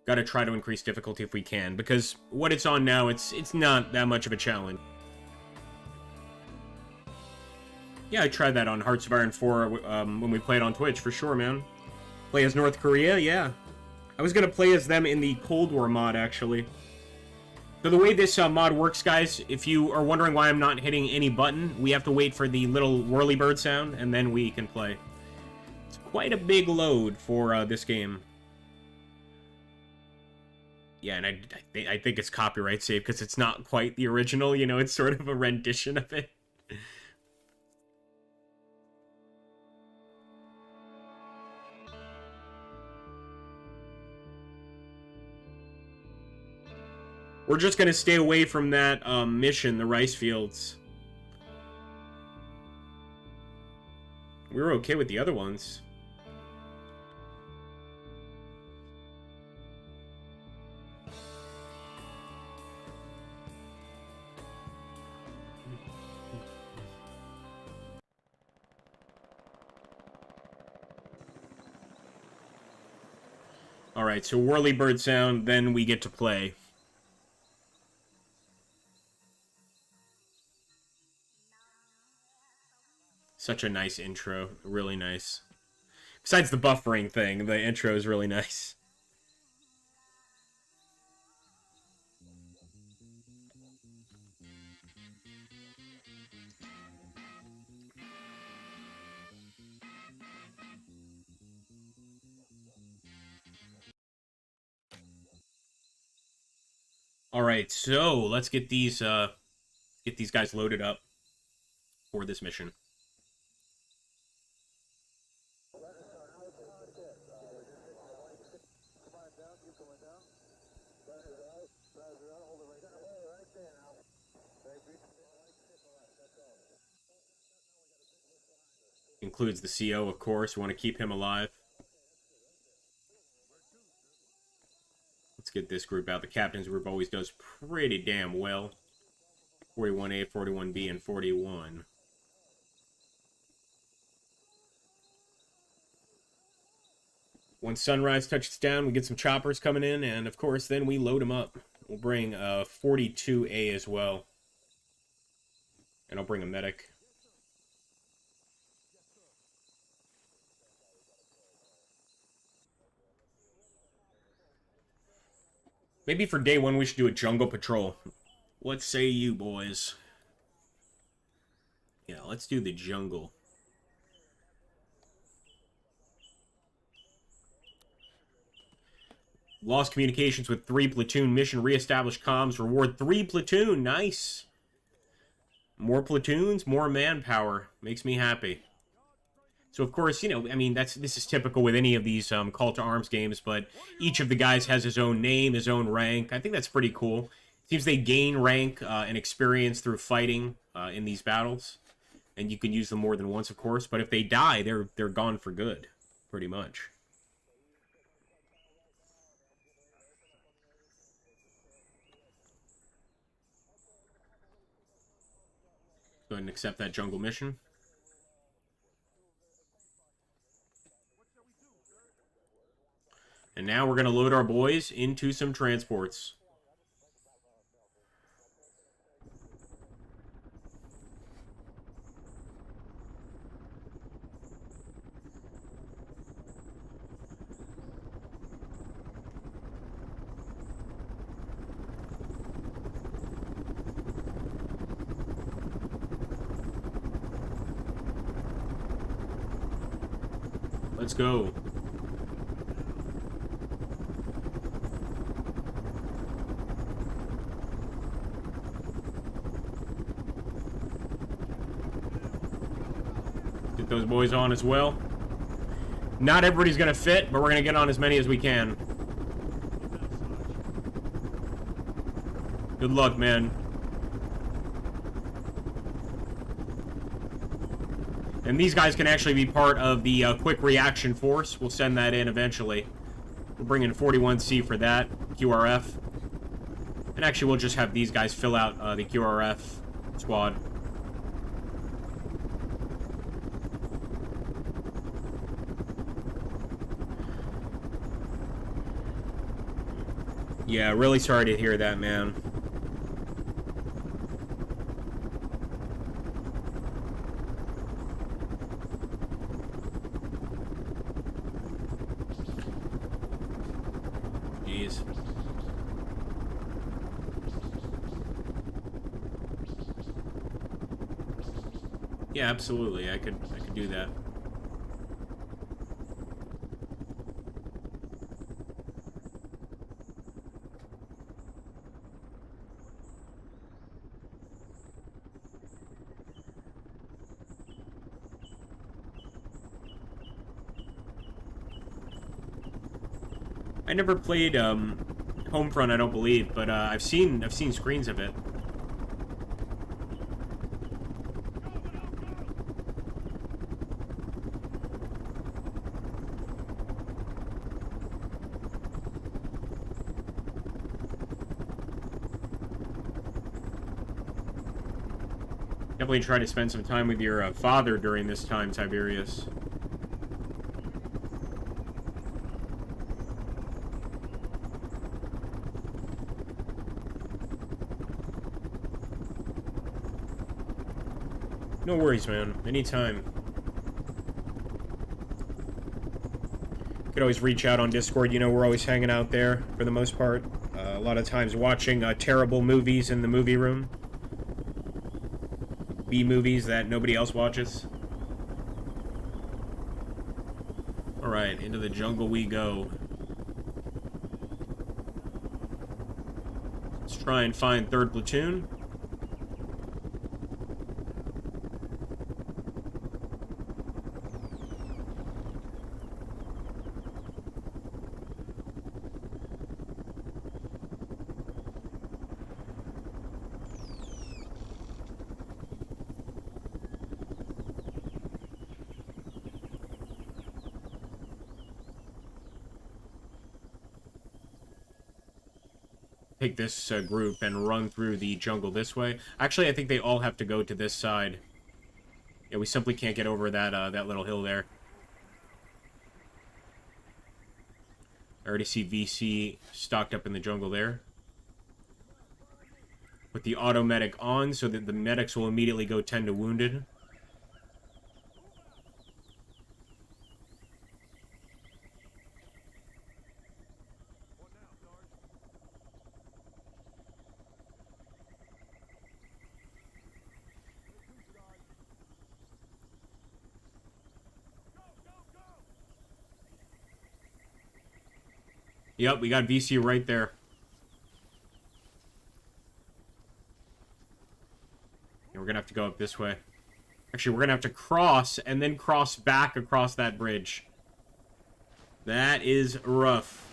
Gotta try to increase difficulty if we can, because what it's on now, it's not that much of a challenge. Yeah, I tried that on Hearts of Iron 4 when we played on Twitch, for sure, man. Play as North Korea? Yeah. I was gonna play as them in the Cold War mod, actually. So the way this mod works, guys, if you are wondering why I'm not hitting any button, we have to wait for the little whirly bird sound, and then we can play. It's quite a big load for this game. Yeah, and I think it's copyright safe, because it's not quite the original, you know, it's sort of a rendition of it. We're just gonna stay away from that mission, the rice fields. We were okay with the other ones. Alright, so whirly bird sound, then we get to play. Such a nice intro. Really nice. Besides the buffering thing, the intro is really nice. Alright, so let's get these guys loaded up for this mission. Includes the CO, of course. We want to keep him alive. Let's get this group out. The captain's group always does pretty damn well. 41A, 41B, and 41. Once sunrise touches down, we get some choppers coming in, and of course, then we load them up. We'll bring 42A as well. And I'll bring a medic. Maybe for day 1, we should do a jungle patrol. What say you, boys? Yeah, let's do the jungle. Lost communications with 3 platoon. Mission reestablish comms. Reward 3 platoon. Nice. More platoons, more manpower. Makes me happy. So, of course, you know, I mean, this is typical with any of these Call to Arms games, but each of the guys has his own name, his own rank. I think that's pretty cool. Seems they gain rank and experience through fighting in these battles. And you can use them more than once, of course. But if they die, they're gone for good, pretty much. Go ahead and accept that jungle mission. And now we're going to load our boys into some transports. Let's go. Get those boys on as well. Not everybody's going to fit, but we're going to get on as many as we can. Good luck, man. And these guys can actually be part of the quick reaction force. We'll send that in eventually. We'll bring in 41C for that, QRF. And actually, we'll just have these guys fill out the QRF squad. Yeah, really sorry to hear that, man. Jeez. Yeah, absolutely. I could do that. I never played Homefront, I don't believe, but I've seen screens of it. Definitely try to spend some time with your father during this time, Tiberius. No worries, man. Anytime. Could always reach out on Discord. You know, we're always hanging out there for the most part. A lot of times watching terrible movies in the movie room. B-movies that nobody else watches. Alright, into the jungle we go. Let's try and find 3rd Platoon. Take this group and run through the jungle this way. Actually, I think they all have to go to this side. Yeah, we simply can't get over that that little hill there. I already see VC stocked up in the jungle there. Put the auto medic on so that the medics will immediately go tend to wounded. Yep, we got VC right there. And we're gonna have to go up this way. Actually, we're gonna have to cross and then cross back across that bridge. That is rough.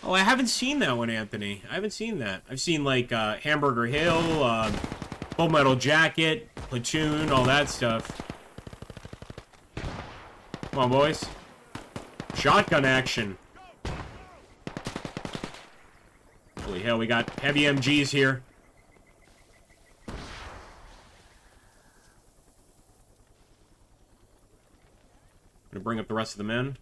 Oh, I haven't seen that one, Anthony. I haven't seen that. I've seen, like, Hamburger Hill, Full Metal Jacket, Platoon, all that stuff. Come on, boys. Shotgun action. Holy hell, we got heavy MGs here. Gonna bring up the rest of the men.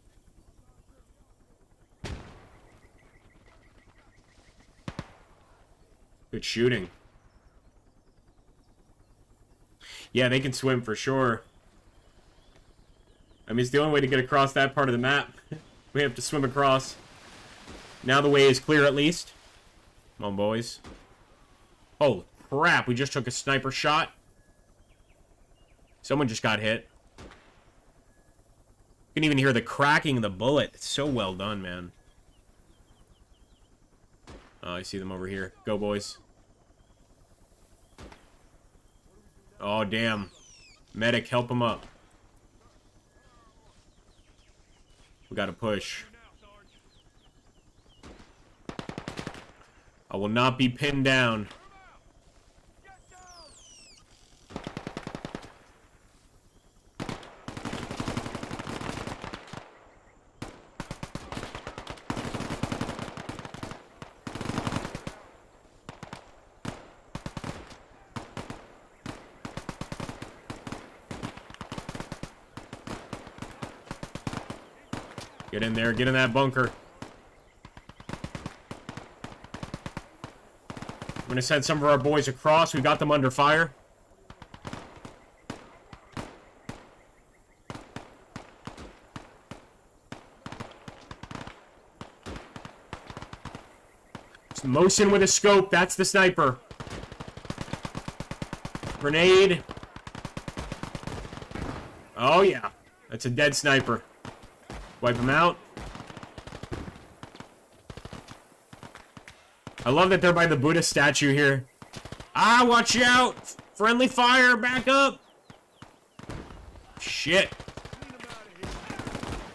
Good shooting. Yeah, they can swim for sure. I mean, it's the only way to get across that part of the map. We have to swim across. Now the way is clear, at least. Come on, boys. Oh, crap. We just took a sniper shot. Someone just got hit. You can even hear the cracking of the bullet. It's so well done, man. Oh, I see them over here. Go, boys. Oh, damn. Medic, help him up. We gotta push. I will not be pinned down. Get in there, get in that bunker. I'm gonna send some of our boys across. We got them under fire. Motion with a scope, that's the sniper. Grenade. Oh yeah, that's a dead sniper. Wipe him out. I love that they're by the Buddha statue here. Ah, watch out! Friendly fire, back up! Shit.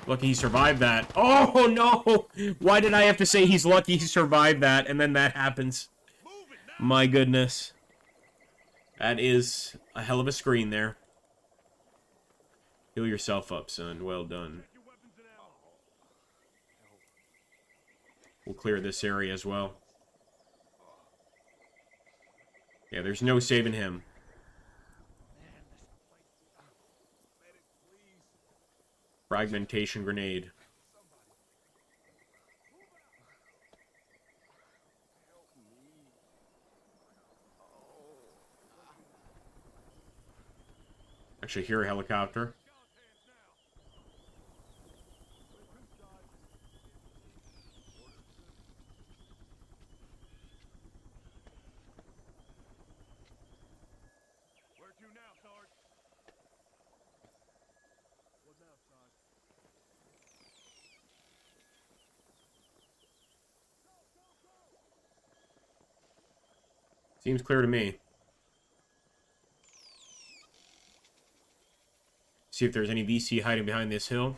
Lucky he survived that. Oh, no! Why did I have to say he's lucky he survived that, and then that happens? My goodness. That is a hell of a screen there. Heal yourself up, son. Well done. We'll clear this area as well. Yeah, there's no saving him. Fragmentation grenade. Actually, hear a helicopter. Seems clear to me. See if there's any VC hiding behind this hill.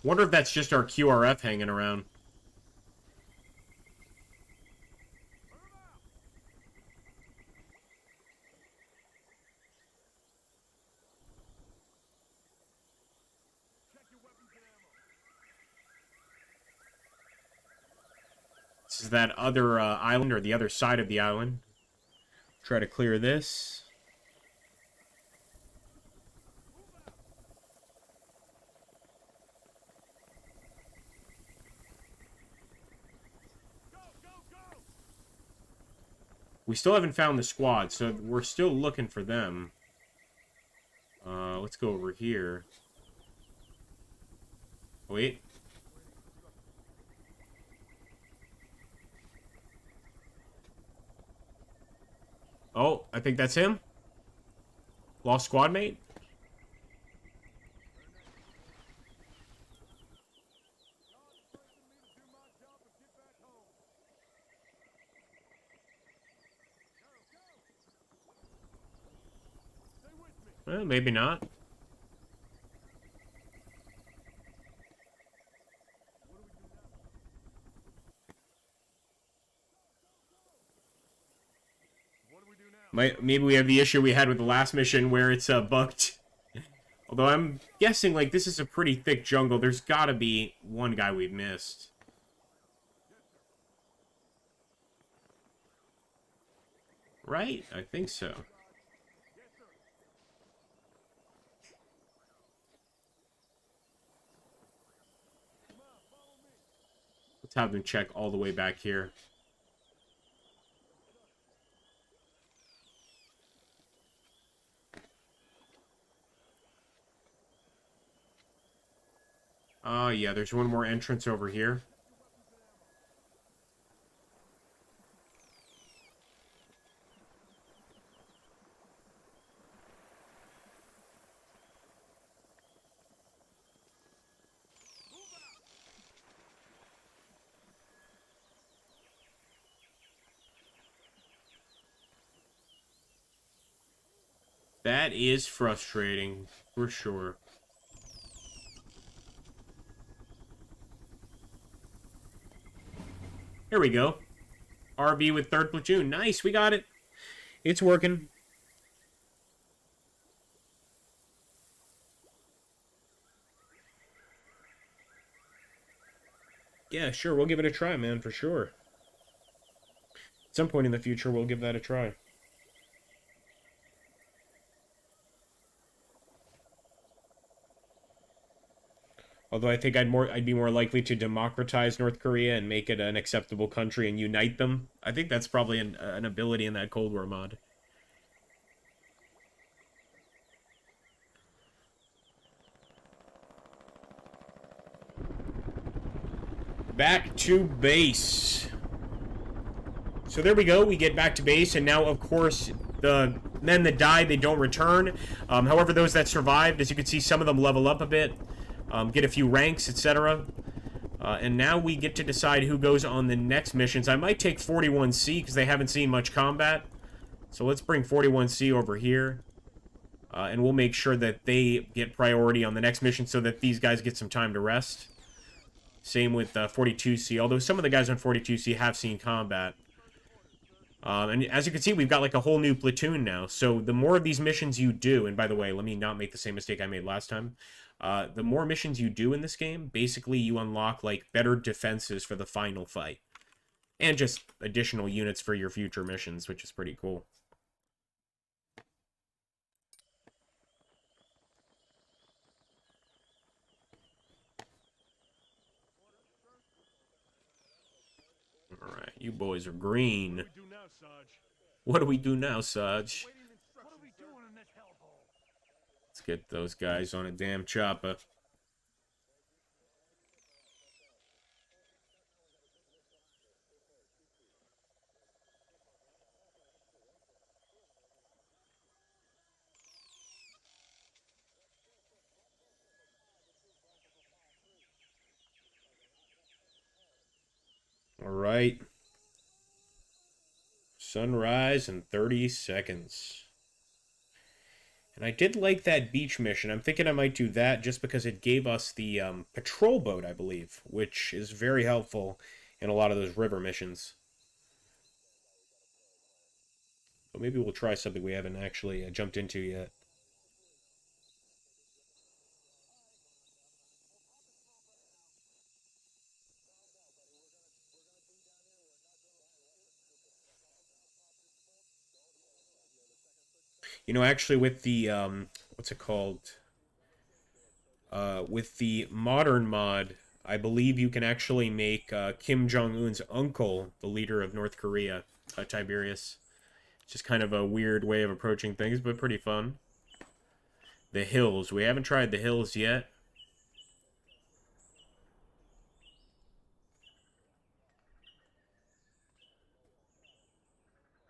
Wonder if that's just our QRF hanging around. This is that other island, or the other side of the island. Try to clear this. We still haven't found the squad, so we're still looking for them. let's go over here. Wait. Oh, I think that's him. Lost squad mate. Well, maybe not. Maybe we have the issue we had with the last mission where it's bugged. Although I'm guessing, like, this is a pretty thick jungle. There's gotta be one guy we've missed. Right? I think so. Let's have them check all the way back here. Oh, yeah, there's one more entrance over here. That is frustrating, for sure. Here we go. RV with 3rd Platoon. Nice, we got it. It's working. Yeah, sure, we'll give it a try, man, for sure. At some point in the future, we'll give that a try. Although I think I'd be more likely to democratize North Korea and make it an acceptable country and unite them. I think that's probably an ability in that Cold War mod. Back to base. So there we go. We get back to base, and now, of course, the men that died, they don't return. However, those that survived, as you can see, some of them level up a bit. Get a few ranks, etc. And now we get to decide who goes on the next missions. I might take 41C because they haven't seen much combat. So let's bring 41C over here. And we'll make sure that they get priority on the next mission so that these guys get some time to rest. Same with 42C, although some of the guys on 42C have seen combat. And as you can see, we've got like a whole new platoon now. So the more of these missions you do, and by the way, let me not make the same mistake I made last time. The more missions you do in this game, basically you unlock like better defenses for the final fight. And just additional units for your future missions, which is pretty cool. Alright, you boys are green. What do we do now, Sarge? Let's get those guys on a damn chopper. All right. Sunrise in 30 seconds. And I did like that beach mission. I'm thinking I might do that just because it gave us the patrol boat, I believe, which is very helpful in a lot of those river missions. But maybe we'll try something we haven't actually jumped into yet. You know, actually, with the, what's it called? With the modern mod, I believe you can actually make Kim Jong-un's uncle the leader of North Korea, Tiberius. It's just kind of a weird way of approaching things, but pretty fun. The hills. We haven't tried the hills yet.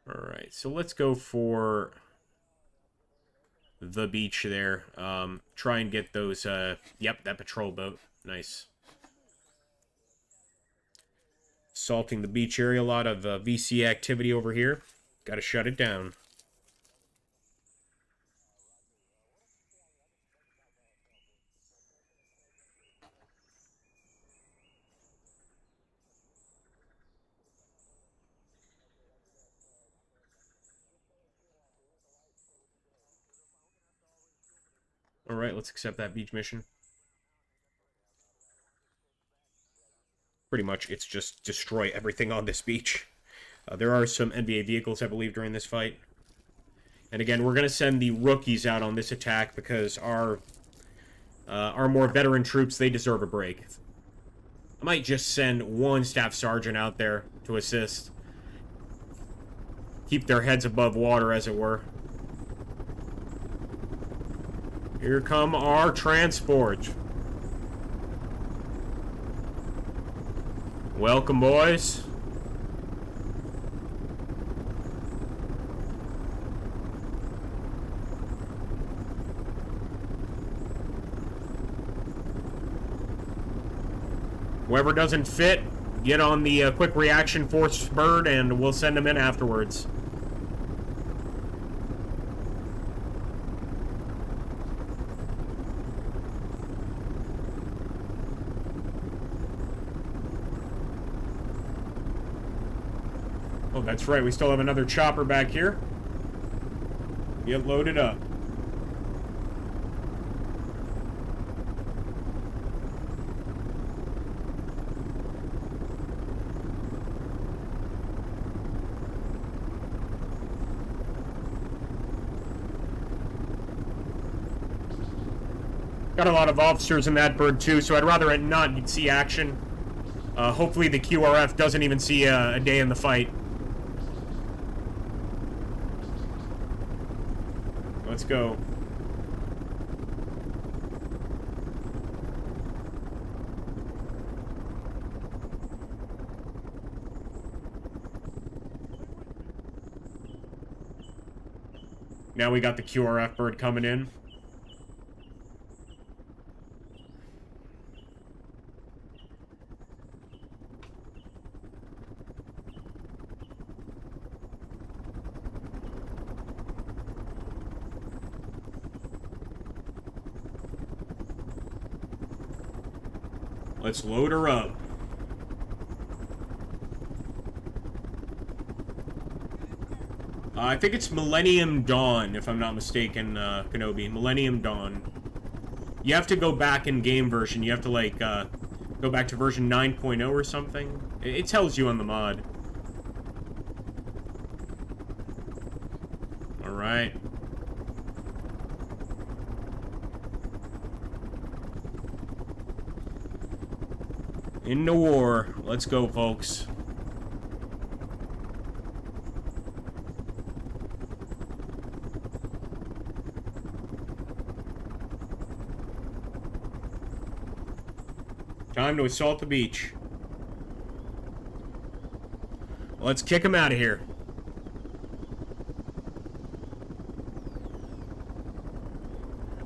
Alright, so let's go for the beach there. Try and get those, yep, that patrol boat. Nice. Salting the beach area. A lot of VC activity over here. Gotta shut it down. Alright, let's accept that beach mission. Pretty much, it's just destroy everything on this beach. There are some NBA vehicles, I believe, during this fight. And again, we're going to send the rookies out on this attack because our more veteran troops, they deserve a break. I might just send one staff sergeant out there to assist. Keep their heads above water, as it were. Here come our transport. Welcome, boys. Whoever doesn't fit, get on the quick reaction force bird and we'll send them in afterwards. Oh, that's right. We still have another chopper back here. Get loaded up. Got a lot of officers in that bird too, so I'd rather it not see action. Hopefully the QRF doesn't even see a day in the fight. Let's go. Now we got the QRF bird coming in. Let's load her up. I think it's Millennium Dawn, if I'm not mistaken, Kenobi. Millennium Dawn. You have to go back in game version. You have to, like, go back to version 9.0 or something. It tells you on the mod. Alright. Into war. Let's go, folks. Time to assault the beach. Let's kick him out of here.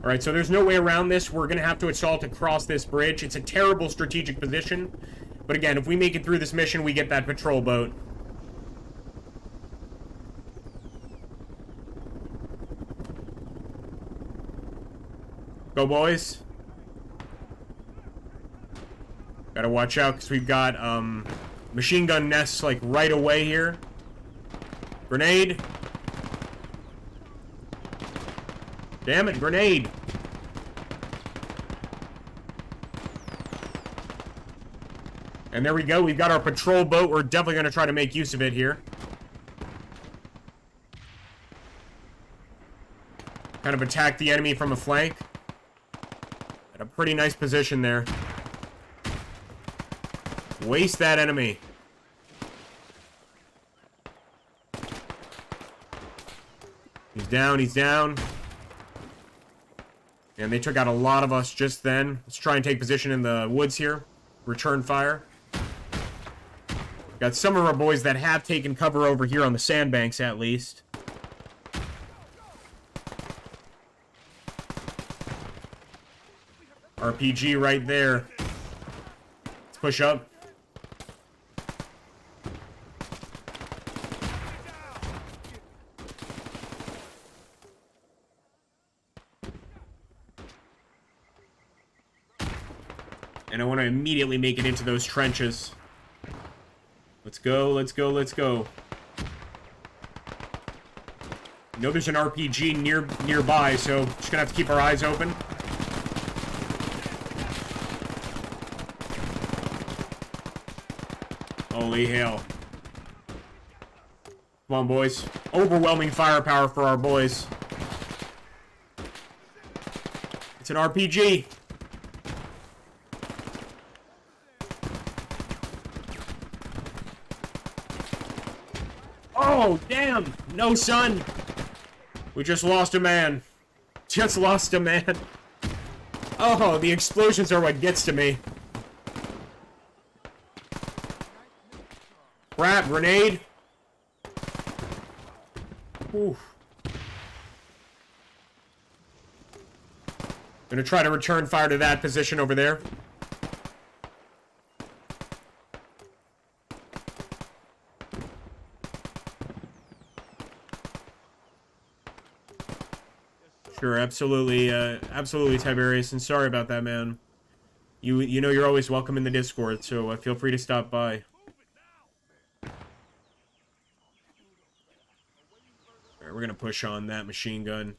Alright, so there's no way around this. We're going to have to assault across this bridge. It's a terrible strategic position. But again, if we make it through this mission, we get that patrol boat. Go, boys. Gotta watch out, because we've got, machine gun nests, like, right away here. Grenade. Damn it, grenade. And there we go. We've got our patrol boat. We're definitely going to try to make use of it here. Kind of attack the enemy from a flank. At a pretty nice position there. Waste that enemy. He's down, he's down. And they took out a lot of us just then. Let's try and take position in the woods here. Return fire. Got some of our boys that have taken cover over here on the sandbanks, at least. RPG right there. Let's push up. And I want to immediately make it into those trenches. Let's go, let's go, let's go. I know there's an RPG nearby, so just gonna have to keep our eyes open. Holy hell. Come on, boys. Overwhelming firepower for our boys. It's an RPG. Oh, damn! No, son! We just lost a man. Just lost a man. Oh, the explosions are what gets to me. Crap, grenade. Oof. Gonna try to return fire to that position over there. Sure, absolutely, absolutely, Tiberius, and sorry about that, man. You know you're always welcome in the Discord, so feel free to stop by. Alright, we're gonna push on that machine gun.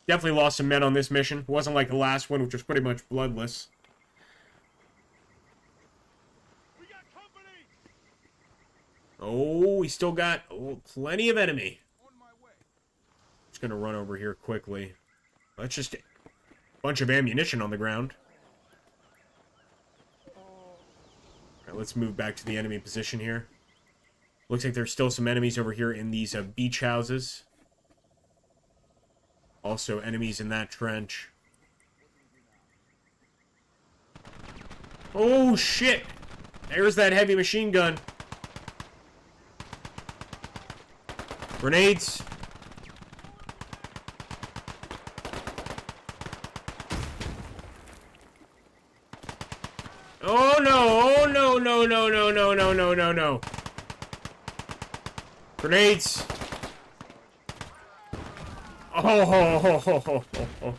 Definitely lost some men on this mission. It wasn't like the last one, which was pretty much bloodless. Oh, we still got plenty of enemy. Just gonna run over here quickly. That's just a bunch of ammunition on the ground. Alright, let's move back to the enemy position here. Looks like there's still some enemies over here in these beach houses. Also enemies in that trench. Oh, shit! There's that heavy machine gun. Grenades. Oh no, oh no, no, no, no, no, no, no, no, no. Grenades. Oh.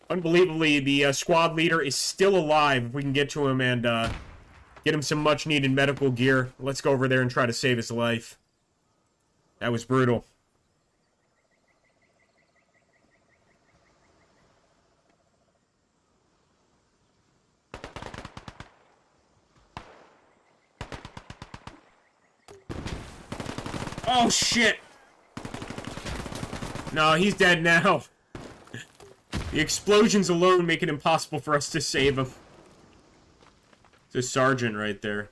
Unbelievably, the squad leader is still alive. If we can get to him and get him some much needed medical gear. Let's go over there and try to save his life. That was brutal. Oh, shit! No, he's dead now. The explosions alone make it impossible for us to save him. It's a sergeant right there.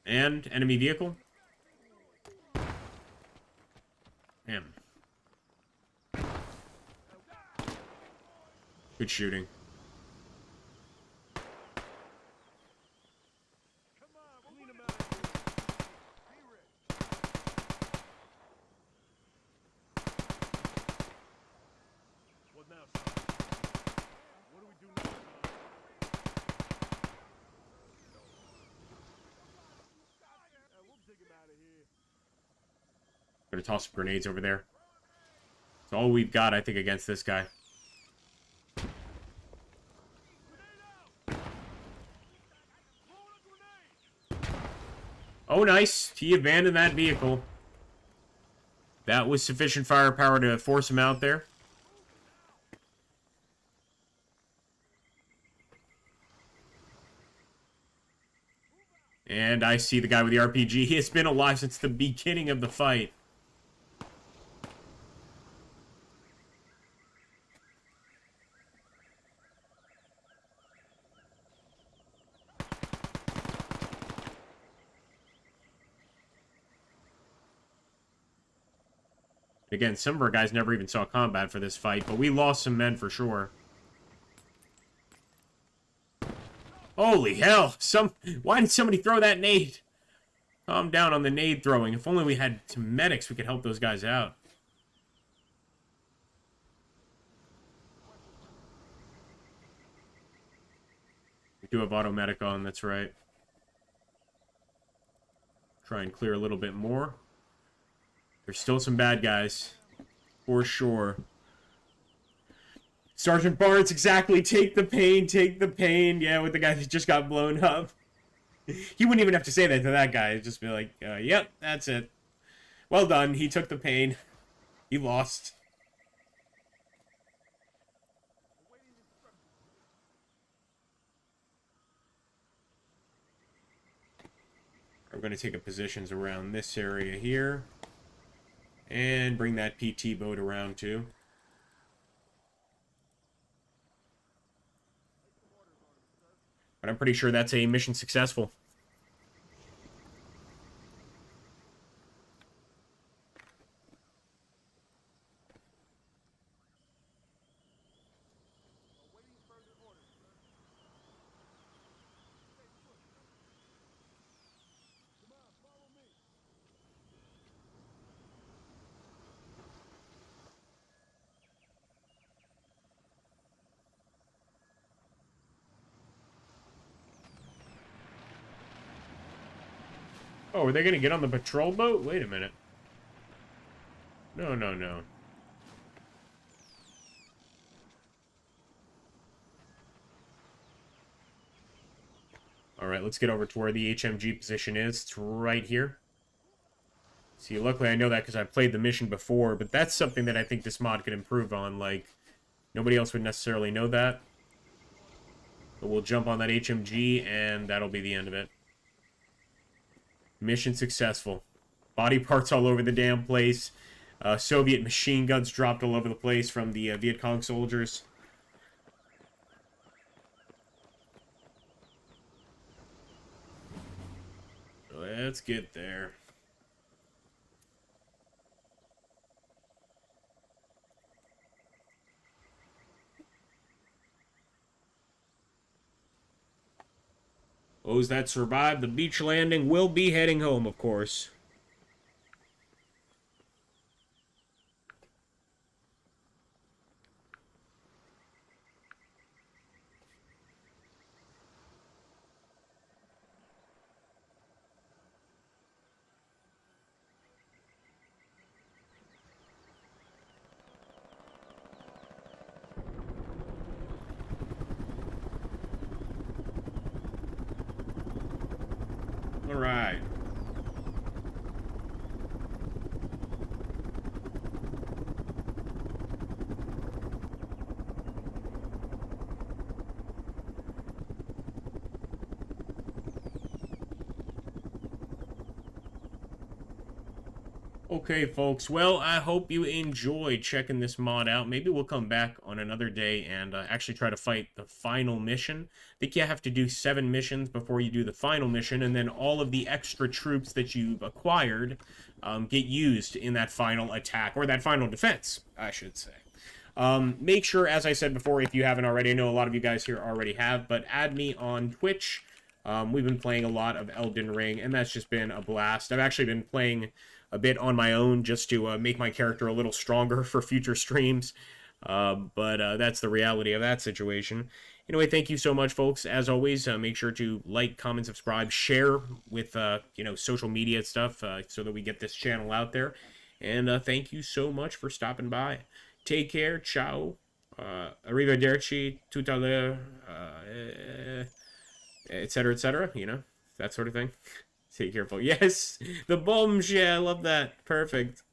And enemy vehicle? Damn. Good shooting. Gonna toss some grenades over there. It's all we've got, I think, against this guy. Oh, nice. He abandoned that vehicle. That was sufficient firepower to force him out there. And I see the guy with the RPG. He has been alive since the beginning of the fight. Again, some of our guys never even saw combat for this fight, but we lost some men for sure. Holy hell! Why did somebody throw that nade? Calm down on the nade throwing. If only we had some medics, we could help those guys out. We do have auto medic on, that's right. Try and clear a little bit more. There's still some bad guys. For sure. Sergeant Barnes, exactly. Take the pain, take the pain. Yeah, with the guy that just got blown up. He wouldn't even have to say that to that guy. He'd just be like, yep, that's it. Well done. He took the pain. He lost. We're going to take up positions around this area here. And bring that PT boat around too. But I'm pretty sure that's a mission successful. Oh, are they going to get on the patrol boat? Wait a minute. No, no, no. Alright, let's get over to where the HMG position is. It's right here. See, luckily I know that because I played the mission before, but that's something that I think this mod could improve on. Like, nobody else would necessarily know that. But we'll jump on that HMG, and that'll be the end of it. Mission successful. Body parts all over the damn place. Soviet machine guns dropped all over the place from the Viet Cong soldiers. Let's get there. Those that survive the beach landing will be heading home, of course. All right. Okay, folks. Well, I hope you enjoyed checking this mod out. Maybe we'll come back on another day and actually try to fight the final mission. I think you have to do 7 missions before you do the final mission, and then all of the extra troops that you've acquired get used in that final attack, or that final defense, I should say. Make sure, as I said before, if you haven't already, I know a lot of you guys here already have, but add me on Twitch. We've been playing a lot of Elden Ring, and that's just been a blast. I've actually been playing a bit on my own just to make my character a little stronger for future streams. But that's the reality of that situation. Anyway, thank you so much, folks. As always, make sure to like, comment, subscribe, share with social media stuff so that we get this channel out there. And thank you so much for stopping by. Take care. Ciao. Arrivederci. Tout à l'heure. Etc., you know, that sort of thing. Take care, folks. Yes, the bombshell. I love that. Perfect.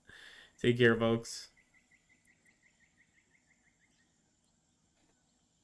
Take care, folks.